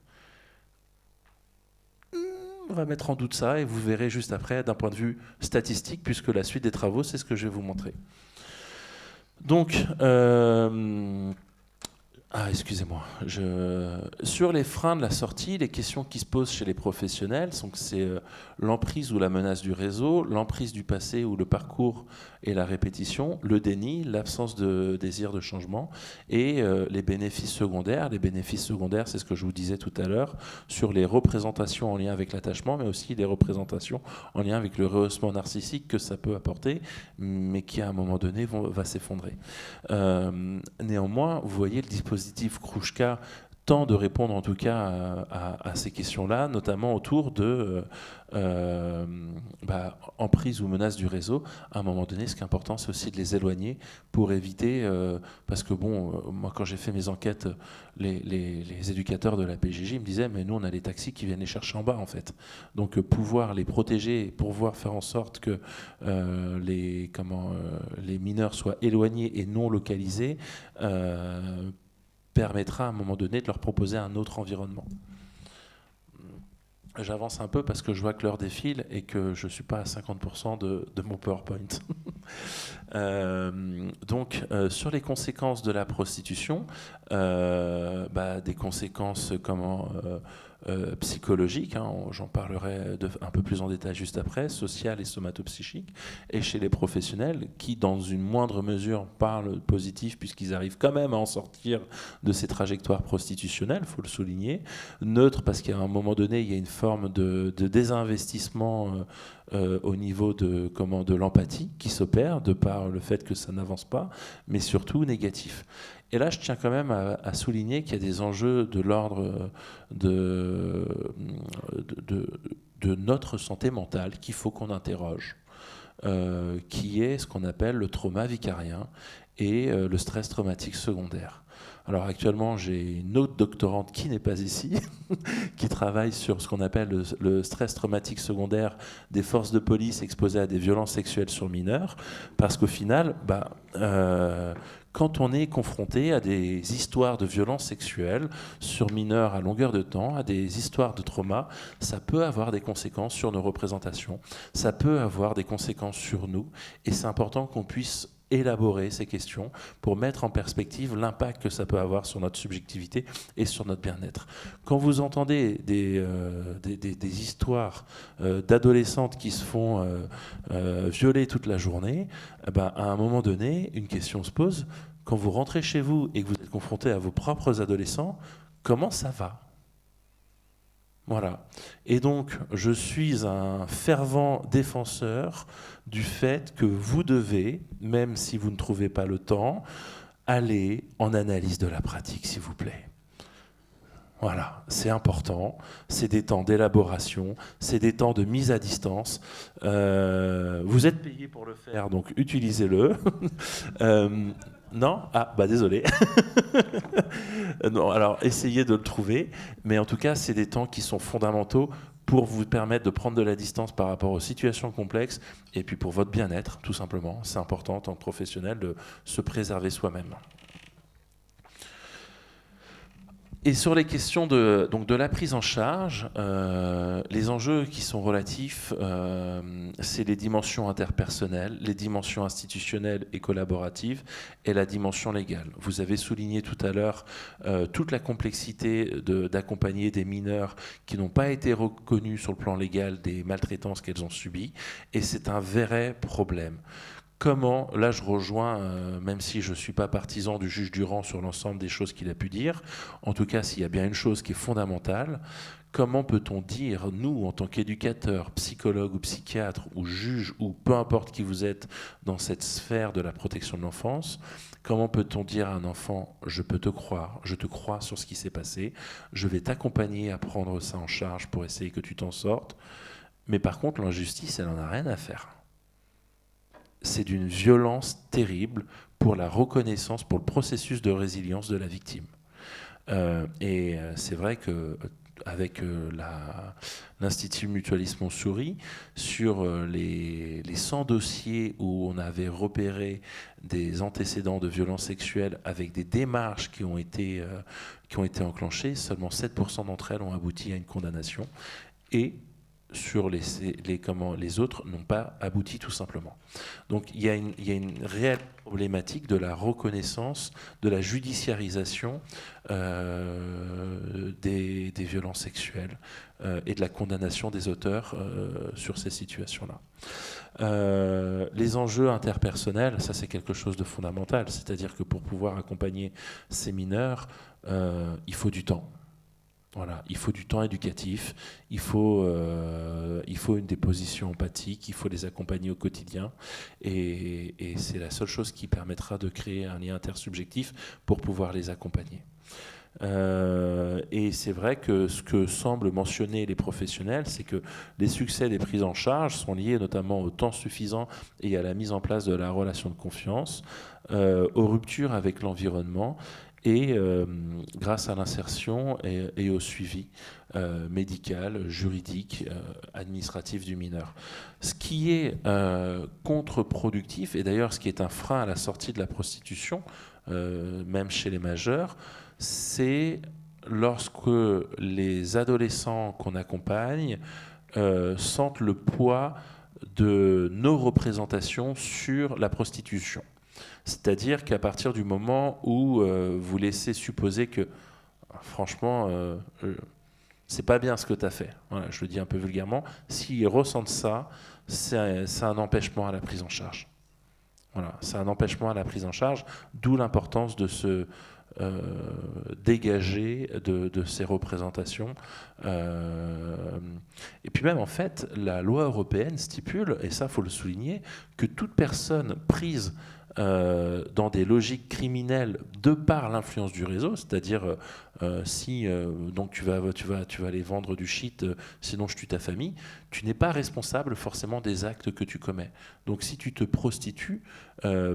On va mettre en doute ça, et vous verrez juste après d'un point de vue statistique, puisque la suite des travaux, c'est ce que je vais vous montrer. Donc, excusez-moi. Sur les freins de la sortie, les questions qui se posent chez les professionnels, c'est l'emprise ou la menace du réseau, l'emprise du passé ou le parcours et la répétition, le déni, l'absence de désir de changement et les bénéfices secondaires. Les bénéfices secondaires, c'est ce que je vous disais tout à l'heure, sur les représentations en lien avec l'attachement, mais aussi les représentations en lien avec le rehaussement narcissique que ça peut apporter, mais qui à un moment donné va s'effondrer. Néanmoins, vous voyez, le dispositif Krouchka tente de répondre en tout cas à ces questions-là, notamment autour de emprise ou menace du réseau. À un moment donné, ce qui est important, c'est aussi de les éloigner pour éviter, parce que moi quand j'ai fait mes enquêtes, les éducateurs de la PJJ me disaient, mais nous on a les taxis qui viennent les chercher en bas en fait. Donc pouvoir les protéger, pouvoir faire en sorte que les mineurs soient éloignés et non localisés, permettra à un moment donné de leur proposer un autre environnement. J'avance un peu parce que je vois que l'heure défile et que je ne suis pas à 50% de mon PowerPoint. Donc, sur les conséquences de la prostitution, des conséquences psychologiques, hein, j'en parlerai un peu plus en détail juste après, sociales et somatopsychiques, et chez les professionnels qui, dans une moindre mesure, parlent positif puisqu'ils arrivent quand même à en sortir de ces trajectoires prostitutionnelles, il faut le souligner. Neutre parce qu'à un moment donné, il y a une forme de désinvestissement au niveau de l'empathie qui s'opère de par le fait que ça n'avance pas, mais surtout négatif. Et là, je tiens quand même à souligner qu'il y a des enjeux de l'ordre de notre santé mentale qu'il faut qu'on interroge, qui est ce qu'on appelle le trauma vicarien et le stress traumatique secondaire. Alors actuellement, j'ai une autre doctorante qui n'est pas ici, qui travaille sur ce qu'on appelle le stress traumatique secondaire des forces de police exposées à des violences sexuelles sur mineurs, parce qu'au final, quand on est confronté à des histoires de violences sexuelles sur mineurs à longueur de temps, à des histoires de trauma, ça peut avoir des conséquences sur nos représentations, ça peut avoir des conséquences sur nous, et c'est important qu'on puisse élaborer ces questions pour mettre en perspective l'impact que ça peut avoir sur notre subjectivité et sur notre bien-être. Quand vous entendez des histoires d'adolescentes qui se font violer toute la journée, eh ben, à un moment donné, une question se pose. Quand vous rentrez chez vous et que vous êtes confronté à vos propres adolescents, comment ça va ? Voilà. Et donc, je suis un fervent défenseur du fait que vous devez, même si vous ne trouvez pas le temps, aller en analyse de la pratique, s'il vous plaît. Voilà, c'est important. C'est des temps d'élaboration, c'est des temps de mise à distance. Vous êtes payé pour le faire, donc utilisez-le. Non ? Ah, bah désolé. Non, alors essayez de le trouver, mais en tout cas, c'est des temps qui sont fondamentaux pour vous permettre de prendre de la distance par rapport aux situations complexes et puis pour votre bien-être, tout simplement. C'est important en tant que professionnel de se préserver soi-même. Et sur les questions donc de la prise en charge, les enjeux qui sont relatifs, c'est les dimensions interpersonnelles, les dimensions institutionnelles et collaboratives et la dimension légale. Vous avez souligné tout à l'heure toute la complexité d'accompagner des mineurs qui n'ont pas été reconnus sur le plan légal des maltraitances qu'elles ont subies, et c'est un vrai problème. Comment, là je rejoins, même si je ne suis pas partisan du juge Durand sur l'ensemble des choses qu'il a pu dire, en tout cas s'il y a bien une chose qui est fondamentale, comment peut-on dire, nous en tant qu'éducateurs, psychologues ou psychiatres ou juges ou peu importe qui vous êtes dans cette sphère de la protection de l'enfance, comment peut-on dire à un enfant « je peux te croire, je te crois sur ce qui s'est passé, je vais t'accompagner à prendre ça en charge pour essayer que tu t'en sortes », mais par contre l'injustice elle n'en a rien à faire. C'est d'une violence terrible pour la reconnaissance, pour le processus de résilience de la victime. Et c'est vrai qu'avec l'Institut Mutualisme Montsouris, sur les 100 dossiers où on avait repéré des antécédents de violences sexuelles avec des démarches qui ont été enclenchées, seulement 7% d'entre elles ont abouti à une condamnation. Et sur les autres n'ont pas abouti tout simplement. Donc il y a une réelle problématique de la reconnaissance, de la judiciarisation des violences sexuelles et de la condamnation des auteurs sur ces situations-là. Les enjeux interpersonnels, ça c'est quelque chose de fondamental, c'est-à-dire que pour pouvoir accompagner ces mineurs, il faut du temps. Voilà, il faut du temps éducatif, il faut une déposition empathique, il faut les accompagner au quotidien, et c'est la seule chose qui permettra de créer un lien intersubjectif pour pouvoir les accompagner. Et c'est vrai que ce que semblent mentionner les professionnels, c'est que les succès des prises en charge sont liés notamment au temps suffisant et à la mise en place de la relation de confiance, aux ruptures avec l'environnement, et grâce à l'insertion et au suivi médical, juridique, administratif du mineur. Ce qui est contre-productif, et d'ailleurs ce qui est un frein à la sortie de la prostitution, même chez les majeurs, c'est lorsque les adolescents qu'on accompagne sentent le poids de nos représentations sur la prostitution. C'est-à-dire qu'à partir du moment où vous laissez supposer que, franchement, c'est pas bien ce que tu as fait, voilà, je le dis un peu vulgairement, s'ils ressentent ça, c'est un empêchement à la prise en charge. Voilà, c'est un empêchement à la prise en charge, d'où l'importance de se dégager de ces représentations. Et puis même, en fait, la loi européenne stipule, et ça, il faut le souligner, que toute personne prise dans des logiques criminelles de par l'influence du réseau, c'est-à-dire si donc tu vas aller vendre du shit, sinon je tue ta famille, tu n'es pas responsable forcément des actes que tu commets. Donc si tu te prostitues,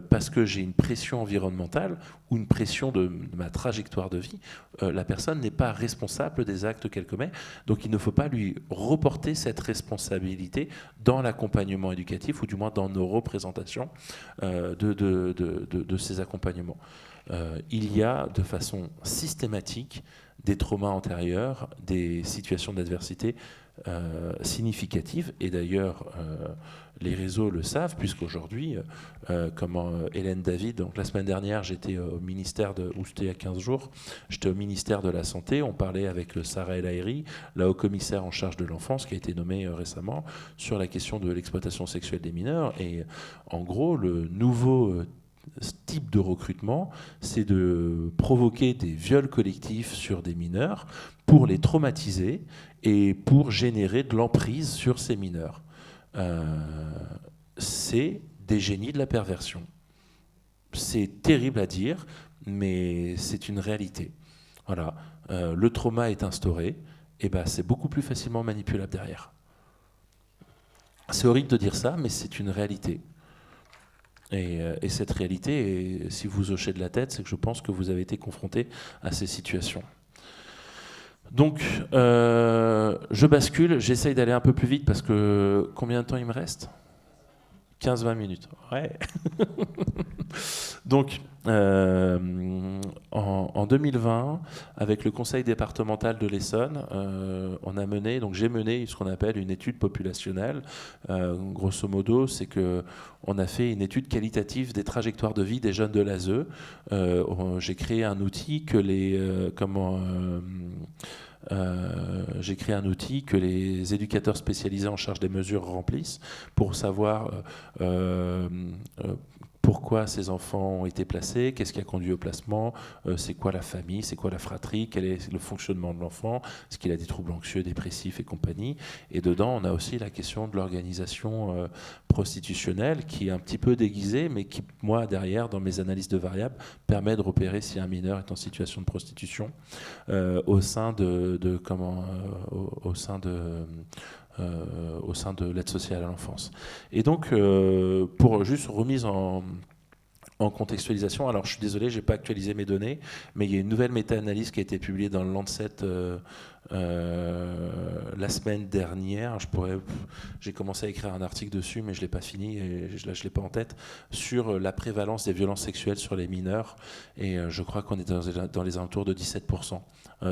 parce que j'ai une pression environnementale ou une pression de ma trajectoire de vie, la personne n'est pas responsable des actes qu'elle commet. Donc il ne faut pas lui reporter cette responsabilité dans l'accompagnement éducatif, ou du moins dans nos représentations de ces accompagnements. Il y a de façon systématique des traumas antérieurs, des situations d'adversité significatives, et d'ailleurs les réseaux le savent, puisqu'aujourd'hui, Hélène David, donc la semaine dernière j'étais au ministère, ou c'était il y a 15 jours, j'étais au ministère de la Santé, on parlait avec Sarah El Haïry, la haut-commissaire en charge de l'enfance, qui a été nommée récemment, sur la question de l'exploitation sexuelle des mineurs, et en gros le nouveau type de recrutement, c'est de provoquer des viols collectifs sur des mineurs pour les traumatiser et pour générer de l'emprise sur ces mineurs. C'est des génies de la perversion. C'est terrible à dire, mais c'est une réalité. Voilà. Le trauma est instauré, et ben c'est beaucoup plus facilement manipulable derrière. C'est horrible de dire ça, mais c'est une réalité. Et cette réalité, si vous hochez de la tête, c'est que je pense que vous avez été confronté à ces situations. Donc, je bascule, j'essaye d'aller un peu plus vite parce que combien de temps il me reste ? 15-20 minutes. Ouais. Donc, en 2020, avec le conseil départemental de l'Essonne, j'ai mené ce qu'on appelle une étude populationnelle. Grosso modo, c'est qu'on a fait une étude qualitative des trajectoires de vie des jeunes de l'ASE. J'ai créé un outil que j'ai créé un outil que les éducateurs spécialisés en charge des mesures remplissent pour savoir pourquoi ces enfants ont été placés, qu'est-ce qui a conduit au placement, c'est quoi la famille, c'est quoi la fratrie, quel est le fonctionnement de l'enfant, est-ce qu'il a des troubles anxieux, dépressifs et compagnie. Et dedans, on a aussi la question de l'organisation prostitutionnelle qui est un petit peu déguisée, mais qui, moi, derrière, dans mes analyses de variables, permet de repérer si un mineur est en situation de prostitution au sein de l'aide sociale à l'enfance. Et donc, pour juste remise en contextualisation, alors je suis désolé, je n'ai pas actualisé mes données, mais il y a une nouvelle méta-analyse qui a été publiée dans le Lancet la semaine dernière. J'ai commencé à écrire un article dessus, mais je ne l'ai pas fini, et là je ne l'ai pas en tête, sur la prévalence des violences sexuelles sur les mineurs, et je crois qu'on est dans les alentours de 17%.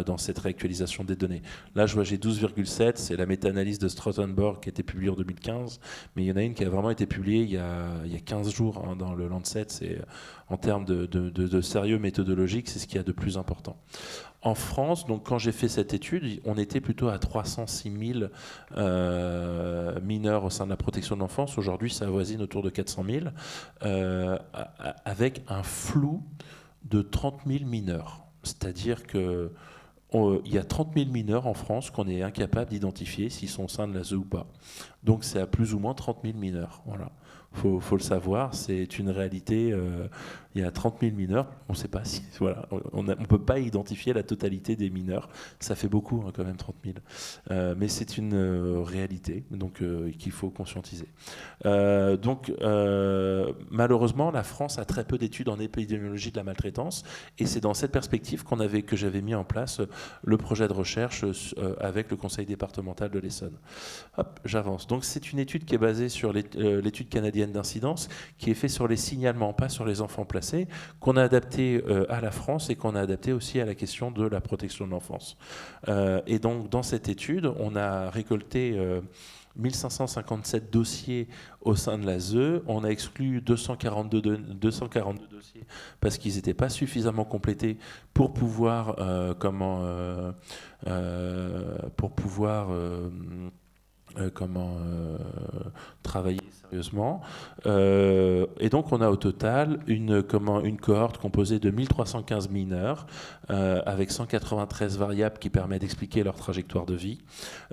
Dans cette réactualisation des données. Là, je vois, j'ai 12,7, c'est la méta-analyse de Stroutenborg qui a été publiée en 2015, mais il y en a une qui a vraiment été publiée il y a 15 jours dans le Lancet. C'est, en termes de sérieux méthodologique, c'est ce qu'il y a de plus important. En France, donc, quand j'ai fait cette étude, on était plutôt à 306 000 mineurs au sein de la protection de l'enfance. Aujourd'hui, ça avoisine autour de 400 000, avec un flou de 30 000 mineurs. C'est-à-dire que il y a 30 000 mineurs en France qu'on est incapable d'identifier s'ils sont au sein de l'ASE ou pas. Donc c'est à plus ou moins 30 000 mineurs. Voilà. Faut le savoir, c'est une réalité. Il y a 30 000 mineurs, on ne sait pas si... Voilà, on ne peut pas identifier la totalité des mineurs. Ça fait beaucoup, hein, quand même, 30 000. Mais c'est une réalité donc, qu'il faut conscientiser. Malheureusement, la France a très peu d'études en épidémiologie de la maltraitance. Et c'est dans cette perspective que j'avais mis en place le projet de recherche avec le conseil départemental de l'Essonne. Hop, j'avance. Donc c'est une étude qui est basée sur l'étude canadienne d'incidence, qui est faite sur les signalements, pas sur les enfants placés, qu'on a adapté à la France et qu'on a adapté aussi à la question de la protection de l'enfance. Et donc dans cette étude, on a récolté 1557 dossiers au sein de l'ASE. On a exclu 242 dossiers parce qu'ils n'étaient pas suffisamment complétés pour pouvoir travailler sérieusement. Et donc on a au total une cohorte composée de 1315 mineurs avec 193 variables qui permettent d'expliquer leur trajectoire de vie.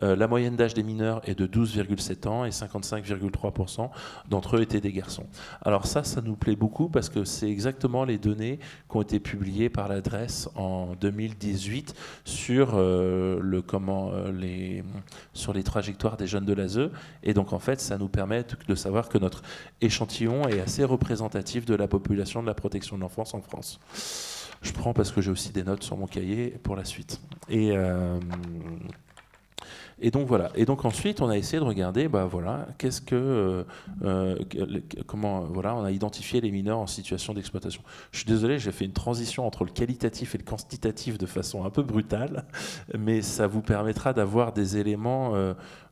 La moyenne d'âge des mineurs est de 12,7 ans et 55,3% d'entre eux étaient des garçons. Alors ça nous plaît beaucoup parce que c'est exactement les données qui ont été publiées par l'adresse en 2018 sur sur les trajectoires des jeunes de l'ASE. Et donc en fait ça nous permet de savoir savoir que notre échantillon est assez représentatif de la population de la protection de l'enfance en France. Je prends parce que j'ai aussi des notes sur mon cahier pour la suite. Et donc voilà. Et donc ensuite, on a essayé de regarder, voilà, comment, voilà, on a identifié les mineurs en situation d'exploitation. Je suis désolé, j'ai fait une transition entre le qualitatif et le quantitatif de façon un peu brutale, mais ça vous permettra d'avoir des éléments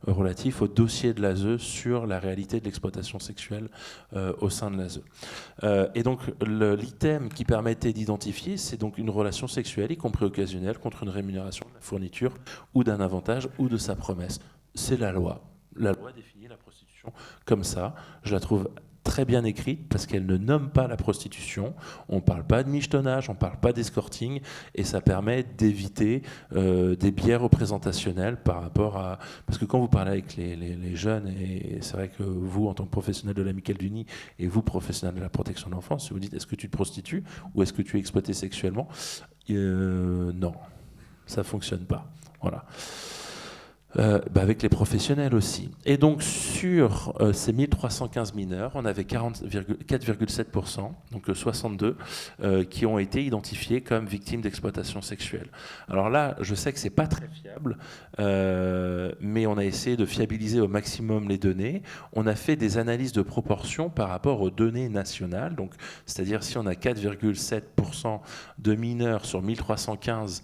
relatifs au dossier de l'ASE sur la réalité de l'exploitation sexuelle au sein de l'ASE. Et donc l'item qui permettait d'identifier, c'est donc une relation sexuelle, y compris occasionnelle, contre une rémunération de la fourniture ou d'un avantage ou de sa promesse. C'est la loi. La loi définit la prostitution comme ça. Je la trouve très bien écrite parce qu'elle ne nomme pas la prostitution. On ne parle pas de michetonnage, on ne parle pas d'escorting, et ça permet d'éviter des biais représentationnels par rapport à... Parce que quand vous parlez avec les jeunes, et c'est vrai que vous, en tant que professionnel de l'Amicale du Nid, et vous, professionnel de la protection de l'enfance, si vous dites est-ce que tu te prostitues ou est-ce que tu es exploité sexuellement, non, ça ne fonctionne pas. Voilà. Avec les professionnels aussi. Et donc sur ces 1315 mineurs, on avait 4,7%, donc 62, qui ont été identifiés comme victimes d'exploitation sexuelle. Alors là, je sais que c'est pas très fiable, mais on a essayé de fiabiliser au maximum les données. On a fait des analyses de proportion par rapport aux données nationales, donc c'est-à-dire si on a 4,7% de mineurs sur 1315,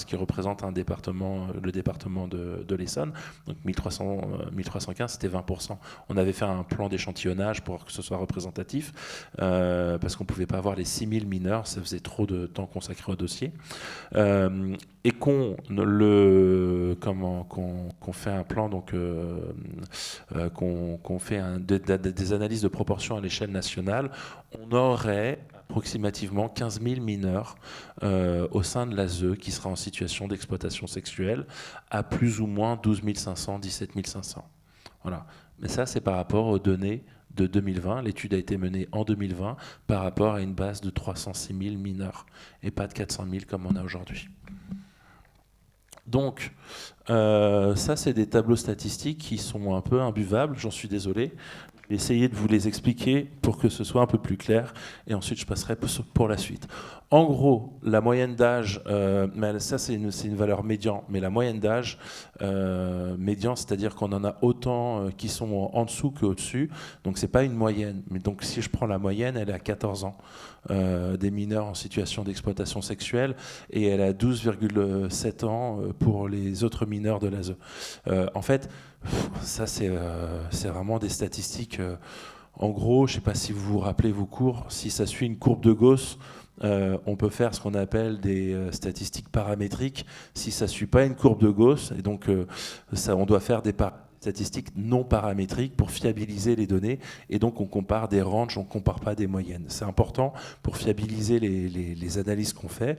qui représente un département, le département de l'Essonne, donc 1315, c'était 20%. On avait fait un plan d'échantillonnage pour que ce soit représentatif, parce qu'on ne pouvait pas avoir les 6000 mineurs, ça faisait trop de temps consacré au dossier. Et qu'on fait un plan, donc qu'on fait des analyses de proportion à l'échelle nationale, on aurait approximativement 15 000 mineurs au sein de l'ASE qui sera en situation d'exploitation sexuelle, à plus ou moins 12 500, 17 500. Voilà. Mais ça, c'est par rapport aux données de 2020. L'étude a été menée en 2020 par rapport à une base de 306 000 mineurs et pas de 400 000 comme on a aujourd'hui. Donc, ça, c'est des tableaux statistiques qui sont un peu imbuvables, j'en suis désolé. Je vais essayer de vous les expliquer pour que ce soit un peu plus clair, et ensuite je passerai pour la suite. En gros, la moyenne d'âge, mais ça c'est une valeur médian, mais la moyenne d'âge médian, c'est-à-dire qu'on en a autant qui sont en dessous qu'au-dessus, donc c'est pas une moyenne. Mais donc si je prends la moyenne, elle est à 14 ans des mineurs en situation d'exploitation sexuelle, et elle est à 12,7 ans pour les autres mineurs de l'ASE. En fait, ça c'est vraiment des statistiques. En gros, je ne sais pas si vous vous rappelez vos cours, si ça suit une courbe de Gauss, on peut faire ce qu'on appelle des statistiques paramétriques. Si ça ne suit pas une courbe de Gauss, et donc on doit faire des statistiques non paramétriques pour fiabiliser les données, et donc on compare des ranges, on ne compare pas des moyennes. C'est important pour fiabiliser les analyses qu'on fait.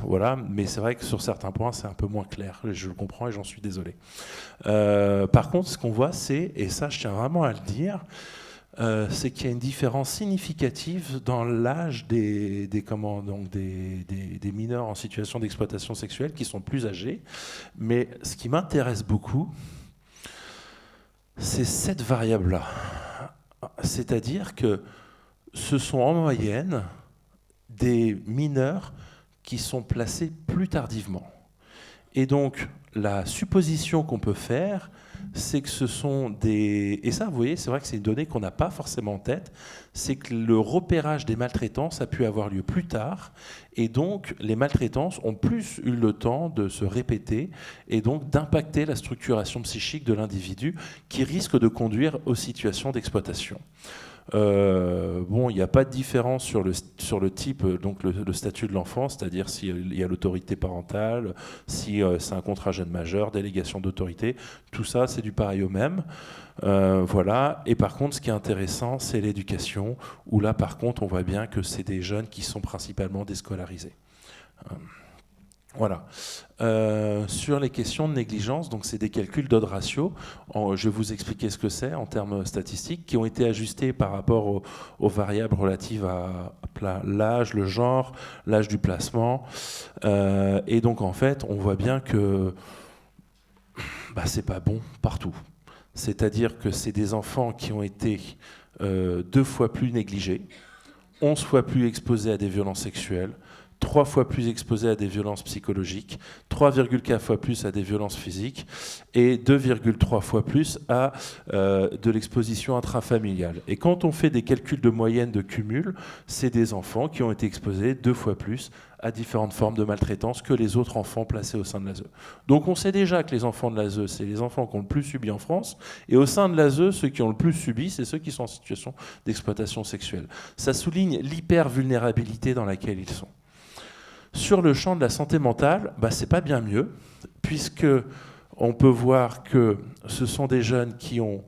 Voilà, mais c'est vrai que sur certains points, c'est un peu moins clair. Je le comprends et j'en suis désolé. Par contre, ce qu'on voit, c'est, et ça je tiens vraiment à le dire, c'est qu'il y a une différence significative dans l'âge des mineurs en situation d'exploitation sexuelle qui sont plus âgés. Mais ce qui m'intéresse beaucoup, c'est cette variable-là. C'est-à-dire que ce sont en moyenne des mineurs qui sont placés plus tardivement. Et donc, la supposition qu'on peut faire, c'est que ce sont des... Et ça, vous voyez, c'est vrai que c'est une donnée qu'on n'a pas forcément en tête, c'est que le repérage des maltraitances a pu avoir lieu plus tard, et donc les maltraitances ont plus eu le temps de se répéter, et donc d'impacter la structuration psychique de l'individu, qui risque de conduire aux situations d'exploitation. Bon, il n'y a pas de différence sur le type, donc le statut de l'enfant, c'est-à-dire s'il y a l'autorité parentale, si c'est un contrat jeune majeur, délégation d'autorité, tout ça c'est du pareil au même. Voilà. Et par contre, ce qui est intéressant, c'est l'éducation, où là par contre on voit bien que c'est des jeunes qui sont principalement déscolarisés. Voilà. Sur les questions de négligence, donc c'est des calculs d'odd ratio. Je vais vous expliquer ce que c'est en termes statistiques, qui ont été ajustés par rapport aux variables relatives à l'âge, le genre, l'âge du placement. Et donc en fait, on voit bien que c'est pas bon partout. C'est-à-dire que c'est des enfants qui ont été 2 fois plus négligés, 11 fois plus exposés à des violences sexuelles, 3 fois plus exposés à des violences psychologiques, 3,4 fois plus à des violences physiques et 2,3 fois plus à de l'exposition intrafamiliale. Et quand on fait des calculs de moyenne de cumul, c'est des enfants qui ont été exposés 2 fois plus à différentes formes de maltraitance que les autres enfants placés au sein de l'ASE. Donc on sait déjà que les enfants de l'ASE, c'est les enfants qui ont le plus subi en France, et au sein de l'ASE, ceux qui ont le plus subi, c'est ceux qui sont en situation d'exploitation sexuelle. Ça souligne l'hyper-vulnérabilité dans laquelle ils sont. Sur le champ de la santé mentale, c'est pas bien mieux, puisque on peut voir que ce sont des jeunes qui ont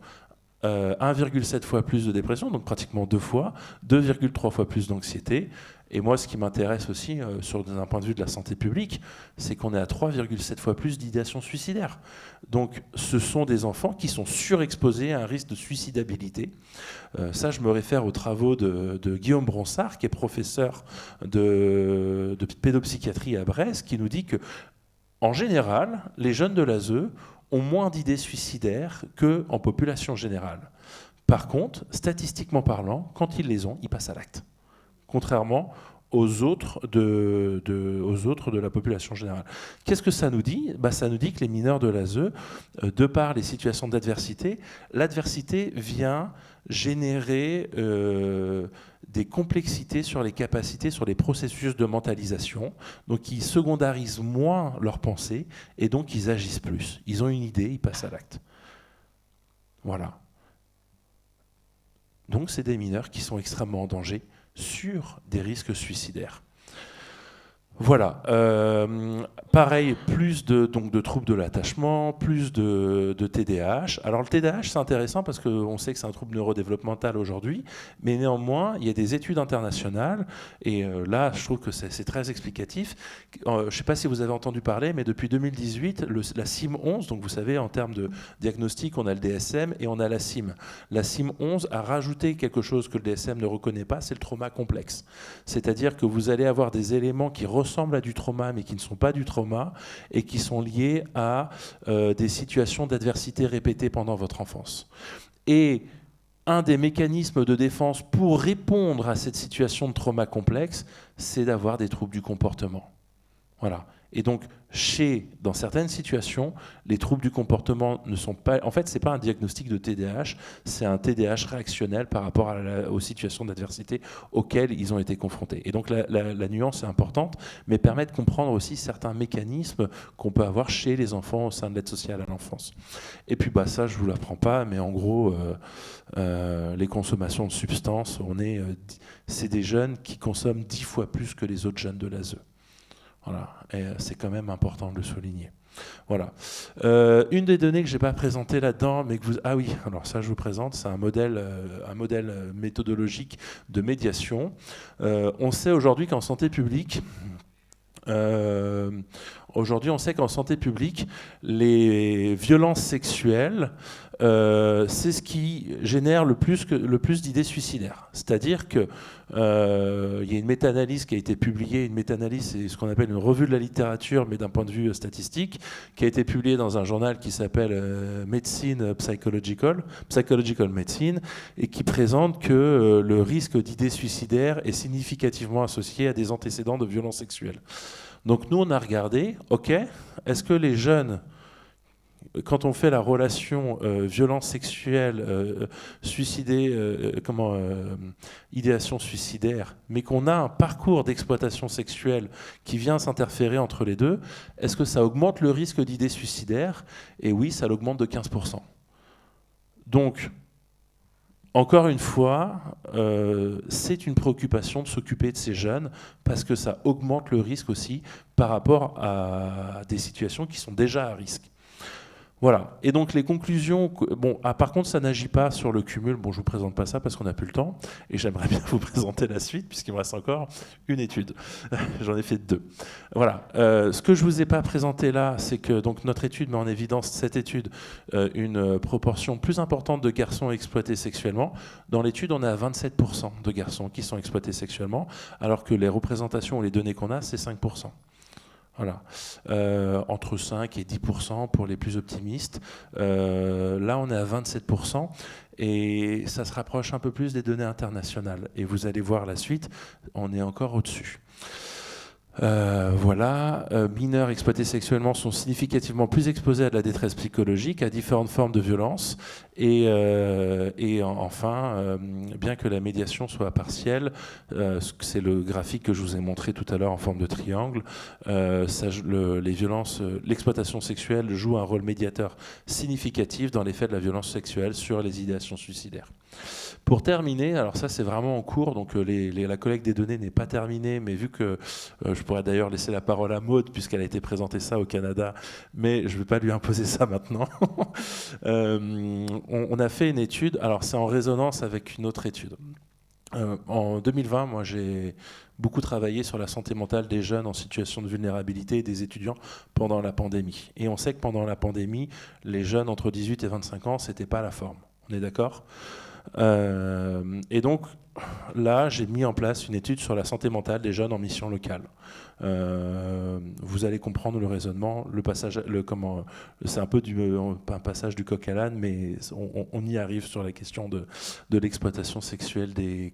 1,7 fois plus de dépression, donc pratiquement 2 fois, 2,3 fois plus d'anxiété. Et moi, ce qui m'intéresse aussi, d'un point de vue de la santé publique, c'est qu'on est à 3,7 fois plus d'idéation suicidaire. Donc, ce sont des enfants qui sont surexposés à un risque de suicidabilité. Ça, je me réfère aux travaux de Guillaume Bronsart, qui est professeur de pédopsychiatrie à Brest, qui nous dit que, en général, les jeunes de l'ASE ont moins d'idées suicidaires qu'en population générale. Par contre, statistiquement parlant, quand ils les ont, ils passent à l'acte. Contrairement aux autres de la population générale. Qu'est-ce que ça nous dit ? Ça nous dit que les mineurs de l'ASE, de par les situations d'adversité, l'adversité vient générer des complexités sur les capacités, sur les processus de mentalisation. Donc ils secondarisent moins leurs pensées et donc ils agissent plus. Ils ont une idée, ils passent à l'acte. Voilà. Donc c'est des mineurs qui sont extrêmement en danger sur des risques suicidaires. Voilà. Pareil, plus de troubles de l'attachement, plus de TDAH. Alors le TDAH, c'est intéressant parce qu'on sait que c'est un trouble neurodéveloppemental aujourd'hui, mais néanmoins, il y a des études internationales, et là, je trouve que c'est très explicatif. Je ne sais pas si vous avez entendu parler, mais depuis 2018, la CIM-11, donc vous savez, en termes de diagnostic, on a le DSM et on a la CIM. La CIM-11 a rajouté quelque chose que le DSM ne reconnaît pas, c'est le trauma complexe. C'est-à-dire que vous allez avoir des éléments qui ressemblent à du trauma, mais qui ne sont pas du trauma, et qui sont liés à des situations d'adversité répétées pendant votre enfance. Et un des mécanismes de défense pour répondre à cette situation de trauma complexe, c'est d'avoir des troubles du comportement. Voilà. Et donc, dans certaines situations, les troubles du comportement ne sont pas... En fait, ce n'est pas un diagnostic de TDAH, c'est un TDAH réactionnel par rapport aux situations d'adversité auxquelles ils ont été confrontés. Et donc, la nuance est importante, mais permet de comprendre aussi certains mécanismes qu'on peut avoir chez les enfants au sein de l'aide sociale à l'enfance. Et puis, ça, je ne vous l'apprends pas, mais en gros, les consommations de substances, c'est des jeunes qui consomment 10 fois plus que les autres jeunes de l'ASE. Voilà, et c'est quand même important de le souligner. Voilà. Une des données que je n'ai pas présentées là-dedans, mais que vous... Ah oui, alors ça je vous présente, c'est un modèle méthodologique de médiation. On sait aujourd'hui qu'en santé publique, les violences sexuelles, c'est ce qui génère le plus d'idées suicidaires. C'est-à-dire qu'il y a une méta-analyse qui a été publiée. Une méta-analyse, c'est ce qu'on appelle une revue de la littérature, mais d'un point de vue statistique, qui a été publiée dans un journal qui s'appelle Medicine Psychological Medicine, et qui présente que le risque d'idées suicidaires est significativement associé à des antécédents de violences sexuelles. Donc nous, on a regardé, est-ce que les jeunes, quand on fait la relation violence sexuelle, idéation suicidaire, mais qu'on a un parcours d'exploitation sexuelle qui vient s'interférer entre les deux, est-ce que ça augmente le risque d'idées suicidaires ? Et oui, ça l'augmente de 15%. Donc, encore une fois, c'est une préoccupation de s'occuper de ces jeunes parce que ça augmente le risque aussi par rapport à des situations qui sont déjà à risque. Voilà. Et donc les conclusions... par contre, ça n'agit pas sur le cumul. Je ne vous présente pas ça parce qu'on n'a plus le temps. Et j'aimerais bien vous présenter la suite puisqu'il me reste encore une étude. J'en ai fait 2. Voilà. Ce que je ne vous ai pas présenté là, c'est que donc, notre étude met en évidence, cette étude, une proportion plus importante de garçons exploités sexuellement. Dans l'étude, on est à 27% de garçons qui sont exploités sexuellement, alors que les représentations ou les données qu'on a, c'est 5%. Voilà. Entre 5 et 10% pour les plus optimistes. Là, on est à 27%. Et ça se rapproche un peu plus des données internationales. Et vous allez voir la suite, on est encore au-dessus. Voilà, mineurs exploités sexuellement sont significativement plus exposés à de la détresse psychologique, à différentes formes de violence. Et enfin, bien que la médiation soit partielle, c'est le graphique que je vous ai montré tout à l'heure en forme de triangle, les violences, l'exploitation sexuelle joue un rôle médiateur significatif dans l'effet de la violence sexuelle sur les idéations suicidaires. Pour terminer, alors ça c'est vraiment en cours, donc la collecte des données n'est pas terminée, mais vu que je pourrais d'ailleurs laisser la parole à Maud, puisqu'elle a été présentée ça au Canada, mais je ne vais pas lui imposer ça maintenant. On a fait une étude, alors c'est en résonance avec une autre étude. En 2020, moi j'ai beaucoup travaillé sur la santé mentale des jeunes en situation de vulnérabilité et des étudiants pendant la pandémie. Et on sait que pendant la pandémie, les jeunes entre 18 et 25 ans, c'était pas la forme. On est d'accord ? Et donc là, j'ai mis en place une étude sur la santé mentale des jeunes en mission locale. Vous allez comprendre le raisonnement, le passage, c'est un peu un passage du coq à l'âne, mais on y arrive sur la question de l'exploitation sexuelle des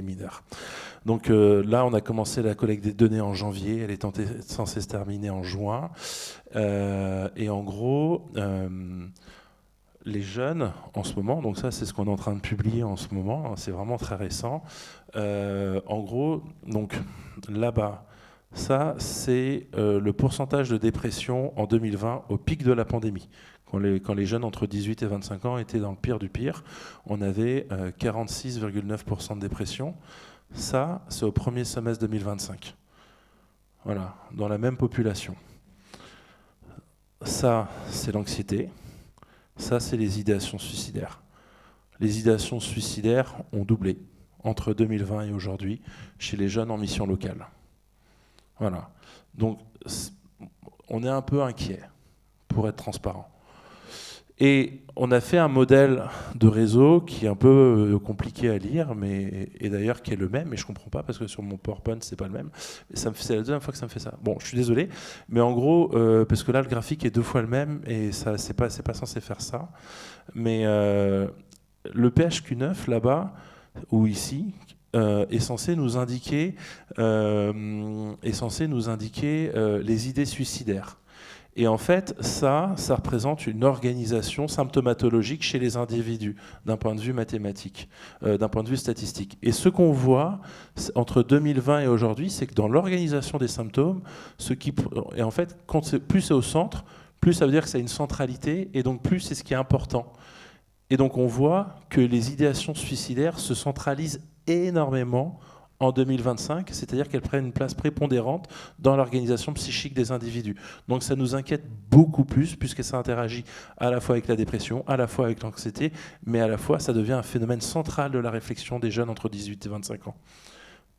mineurs. Donc là, on a commencé la collecte des données en janvier, elle est censée se terminer en juin. Et en gros, les jeunes, en ce moment, donc ça c'est ce qu'on est en train de publier en ce moment, hein, c'est vraiment très récent. En gros, donc là-bas, ça c'est le pourcentage de dépression en 2020 au pic de la pandémie. Quand les jeunes entre 18 et 25 ans étaient dans le pire du pire, on avait 46,9% de dépression. Ça, c'est au premier semestre 2025. Voilà, dans la même population. Ça, c'est l'anxiété. Ça, c'est les idéations suicidaires. Les idéations suicidaires ont doublé entre 2020 et aujourd'hui chez les jeunes en mission locale. Voilà. Donc, on est un peu inquiet, pour être transparent. Et on a fait un modèle de réseau qui est un peu compliqué à lire, et d'ailleurs qui est le même, et je ne comprends pas parce que sur mon PowerPoint, ce n'est pas le même. C'est la deuxième fois que ça me fait ça. Bon, je suis désolé, mais en gros, parce que là, le graphique est 2 fois le même, et ça, c'est pas censé faire ça. Mais le PHQ9, là-bas, ou ici, est censé nous indiquer les idées suicidaires. Et en fait, ça représente une organisation symptomatologique chez les individus, d'un point de vue mathématique, d'un point de vue statistique. Et ce qu'on voit entre 2020 et aujourd'hui, c'est que dans l'organisation des symptômes, et en fait, plus c'est au centre, plus ça veut dire que ça a une centralité, et donc plus c'est ce qui est important. Et donc on voit que les idéations suicidaires se centralisent énormément en 2025, c'est-à-dire qu'elles prennent une place prépondérante dans l'organisation psychique des individus. Donc ça nous inquiète beaucoup plus, puisque ça interagit à la fois avec la dépression, à la fois avec l'anxiété, mais à la fois ça devient un phénomène central de la réflexion des jeunes entre 18 et 25 ans.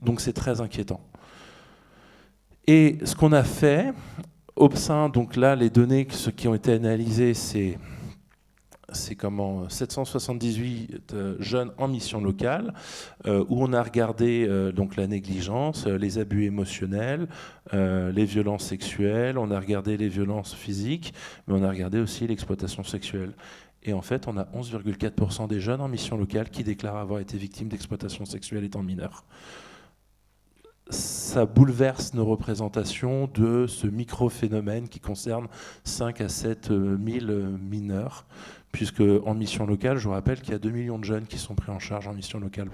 Donc c'est très inquiétant. Et ce qu'on a fait, Obsin, donc là les données qui ont été analysées, c'est 778 jeunes en mission locale, où on a regardé donc la négligence, les abus émotionnels, les violences sexuelles, on a regardé les violences physiques, mais on a regardé aussi l'exploitation sexuelle. Et en fait, on a 11,4% des jeunes en mission locale qui déclarent avoir été victimes d'exploitation sexuelle étant mineurs. Ça bouleverse nos représentations de ce micro-phénomène qui concerne 5 à 7 000 mineurs, puisque en mission locale, je vous rappelle qu'il y a 2 millions de jeunes qui sont pris en charge en mission locale.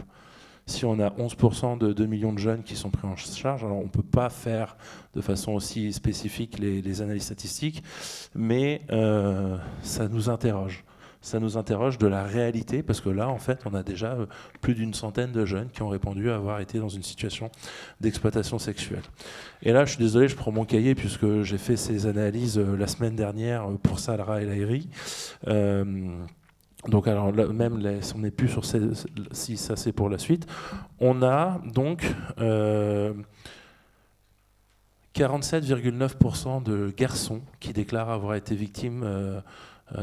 Si on a 11% de 2 millions de jeunes qui sont pris en charge, alors on ne peut pas faire de façon aussi spécifique les analyses statistiques, mais ça nous interroge. Ça nous interroge de la réalité, parce que là, en fait, on a déjà plus d'une centaine de jeunes qui ont répondu avoir été dans une situation d'exploitation sexuelle. Et là, je suis désolé, je prends mon cahier, puisque j'ai fait ces analyses la semaine dernière pour Salra et Lahiri. Donc, alors, là, même, on n'est plus sur si ça c'est pour la suite. On a donc 47,9% de garçons qui déclarent avoir été victimes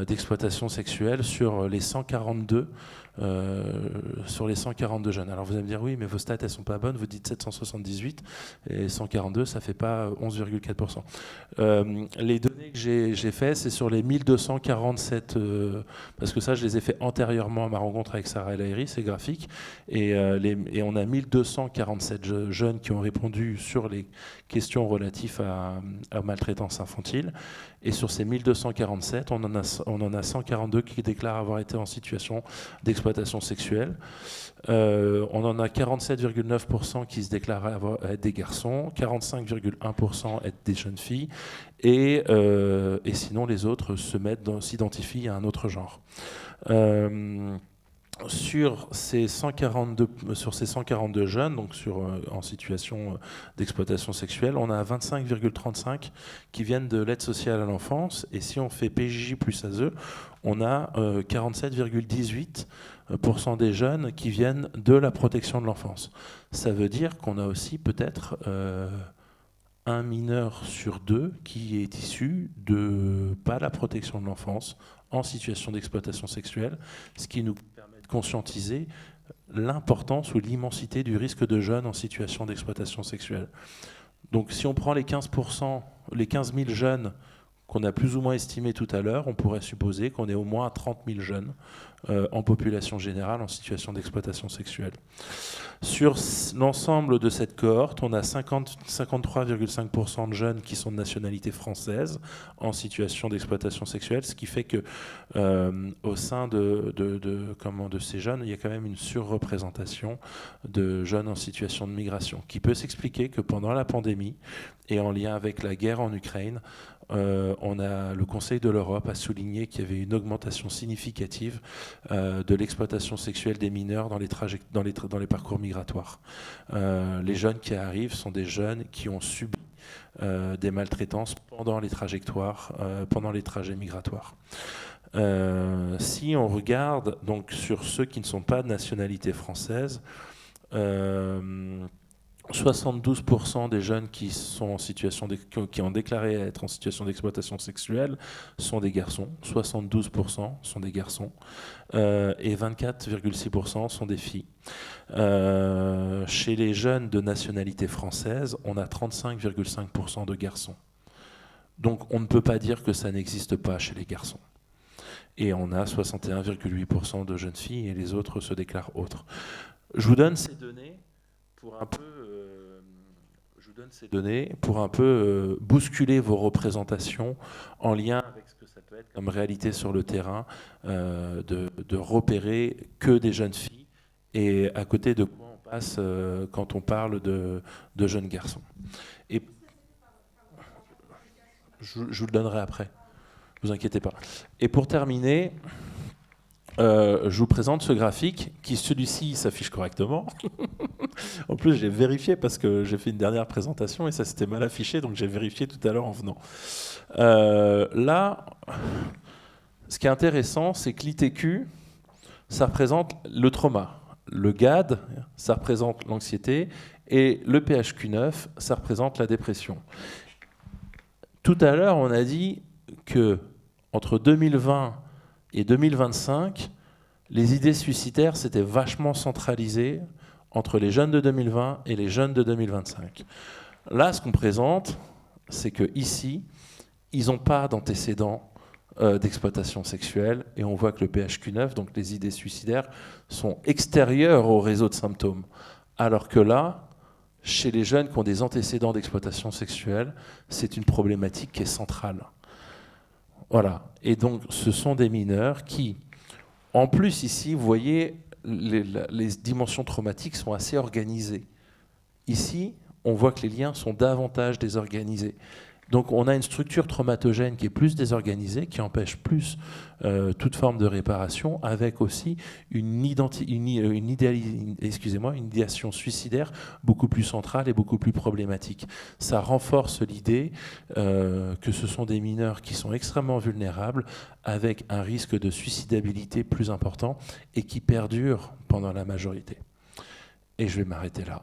d'exploitation sexuelle sur les 142 sur les 142 jeunes. Alors vous allez me dire, oui, mais vos stats, elles ne sont pas bonnes, vous dites 778, et 142, ça ne fait pas 11,4%. Les données que j'ai faites, c'est sur les 1247, parce que ça, je les ai fait antérieurement à ma rencontre avec Sarah El Haïry, c'est graphique, et on a 1247 jeunes qui ont répondu sur les questions relatives à maltraitance infantile. Et sur ces 1247, on en a 142 qui déclarent avoir été en situation d'exploitation sexuelle. On en a 47,9% qui se déclarent être des garçons, 45,1% être des jeunes filles, et sinon les autres s'identifient à un autre genre. Sur ces 142 jeunes, donc en situation d'exploitation sexuelle, on a 25,35 qui viennent de l'aide sociale à l'enfance, et si on fait PJJ plus ASE, on a 47,18% des jeunes qui viennent de la protection de l'enfance. Ça veut dire qu'on a aussi peut-être un mineur sur deux qui est issu de pas la protection de l'enfance en situation d'exploitation sexuelle, ce qui nous permet de conscientiser l'importance ou l'immensité du risque de jeunes en situation d'exploitation sexuelle. Donc si on prend les 15%, les 15 000 jeunes qu'on a plus ou moins estimés tout à l'heure, on pourrait supposer qu'on est au moins à 30 000 jeunes en population générale en situation d'exploitation sexuelle. Sur l'ensemble de cette cohorte, on a 53,5% de jeunes qui sont de nationalité française en situation d'exploitation sexuelle, ce qui fait que au sein de ces jeunes, il y a quand même une surreprésentation de jeunes en situation de migration, qui peut s'expliquer que pendant la pandémie et en lien avec la guerre en Ukraine, le Conseil de l'Europe a souligné qu'il y avait une augmentation significative de l'exploitation sexuelle des mineurs dans les parcours migratoires. Les jeunes qui arrivent sont des jeunes qui ont subi des maltraitances pendant les trajectoires, pendant les trajets migratoires. Si on regarde donc sur ceux qui ne sont pas de nationalité française, 72% des jeunes qui ont déclaré être en situation d'exploitation sexuelle sont des garçons, 72% sont des garçons, et 24,6% sont des filles. Chez les jeunes de nationalité française, on a 35,5% de garçons. Donc on ne peut pas dire que ça n'existe pas chez les garçons. Et on a 61,8% de jeunes filles, et les autres se déclarent autres. Je vous donne ces données pour un peu bousculer vos représentations en lien avec ce que ça peut être comme réalité sur le terrain, de repérer que des jeunes filles et à côté de quoi on passe quand on parle de jeunes garçons. Et je vous le donnerai après, ne vous inquiétez pas. Et pour terminer, je vous présente ce graphique qui, celui-ci, s'affiche correctement. En plus, j'ai vérifié parce que j'ai fait une dernière présentation et ça s'était mal affiché, donc j'ai vérifié tout à l'heure en venant. Là, ce qui est intéressant, c'est que l'ITQ, ça représente le trauma. Le GAD, ça représente l'anxiété. Et le PHQ-9, ça représente la dépression. Tout à l'heure, on a dit que entre 2020 et 2025, les idées suicidaires s'étaient vachement centralisées entre les jeunes de 2020 et les jeunes de 2025. Là, ce qu'on présente, c'est qu'ici, ils n'ont pas d'antécédents d'exploitation sexuelle, et on voit que le PHQ-9, donc les idées suicidaires, sont extérieures au réseau de symptômes. Alors que là, chez les jeunes qui ont des antécédents d'exploitation sexuelle, c'est une problématique qui est centrale. Voilà. Et donc, ce sont des mineurs qui, en plus, ici, vous voyez, les dimensions traumatiques sont assez organisées. Ici, on voit que les liens sont davantage désorganisés. Donc, on a une structure traumatogène qui est plus désorganisée, qui empêche plus toute forme de réparation, avec aussi une idéation suicidaire beaucoup plus centrale et beaucoup plus problématique. Ça renforce l'idée que ce sont des mineurs qui sont extrêmement vulnérables, avec un risque de suicidabilité plus important et qui perdure pendant la majorité. Et je vais m'arrêter là.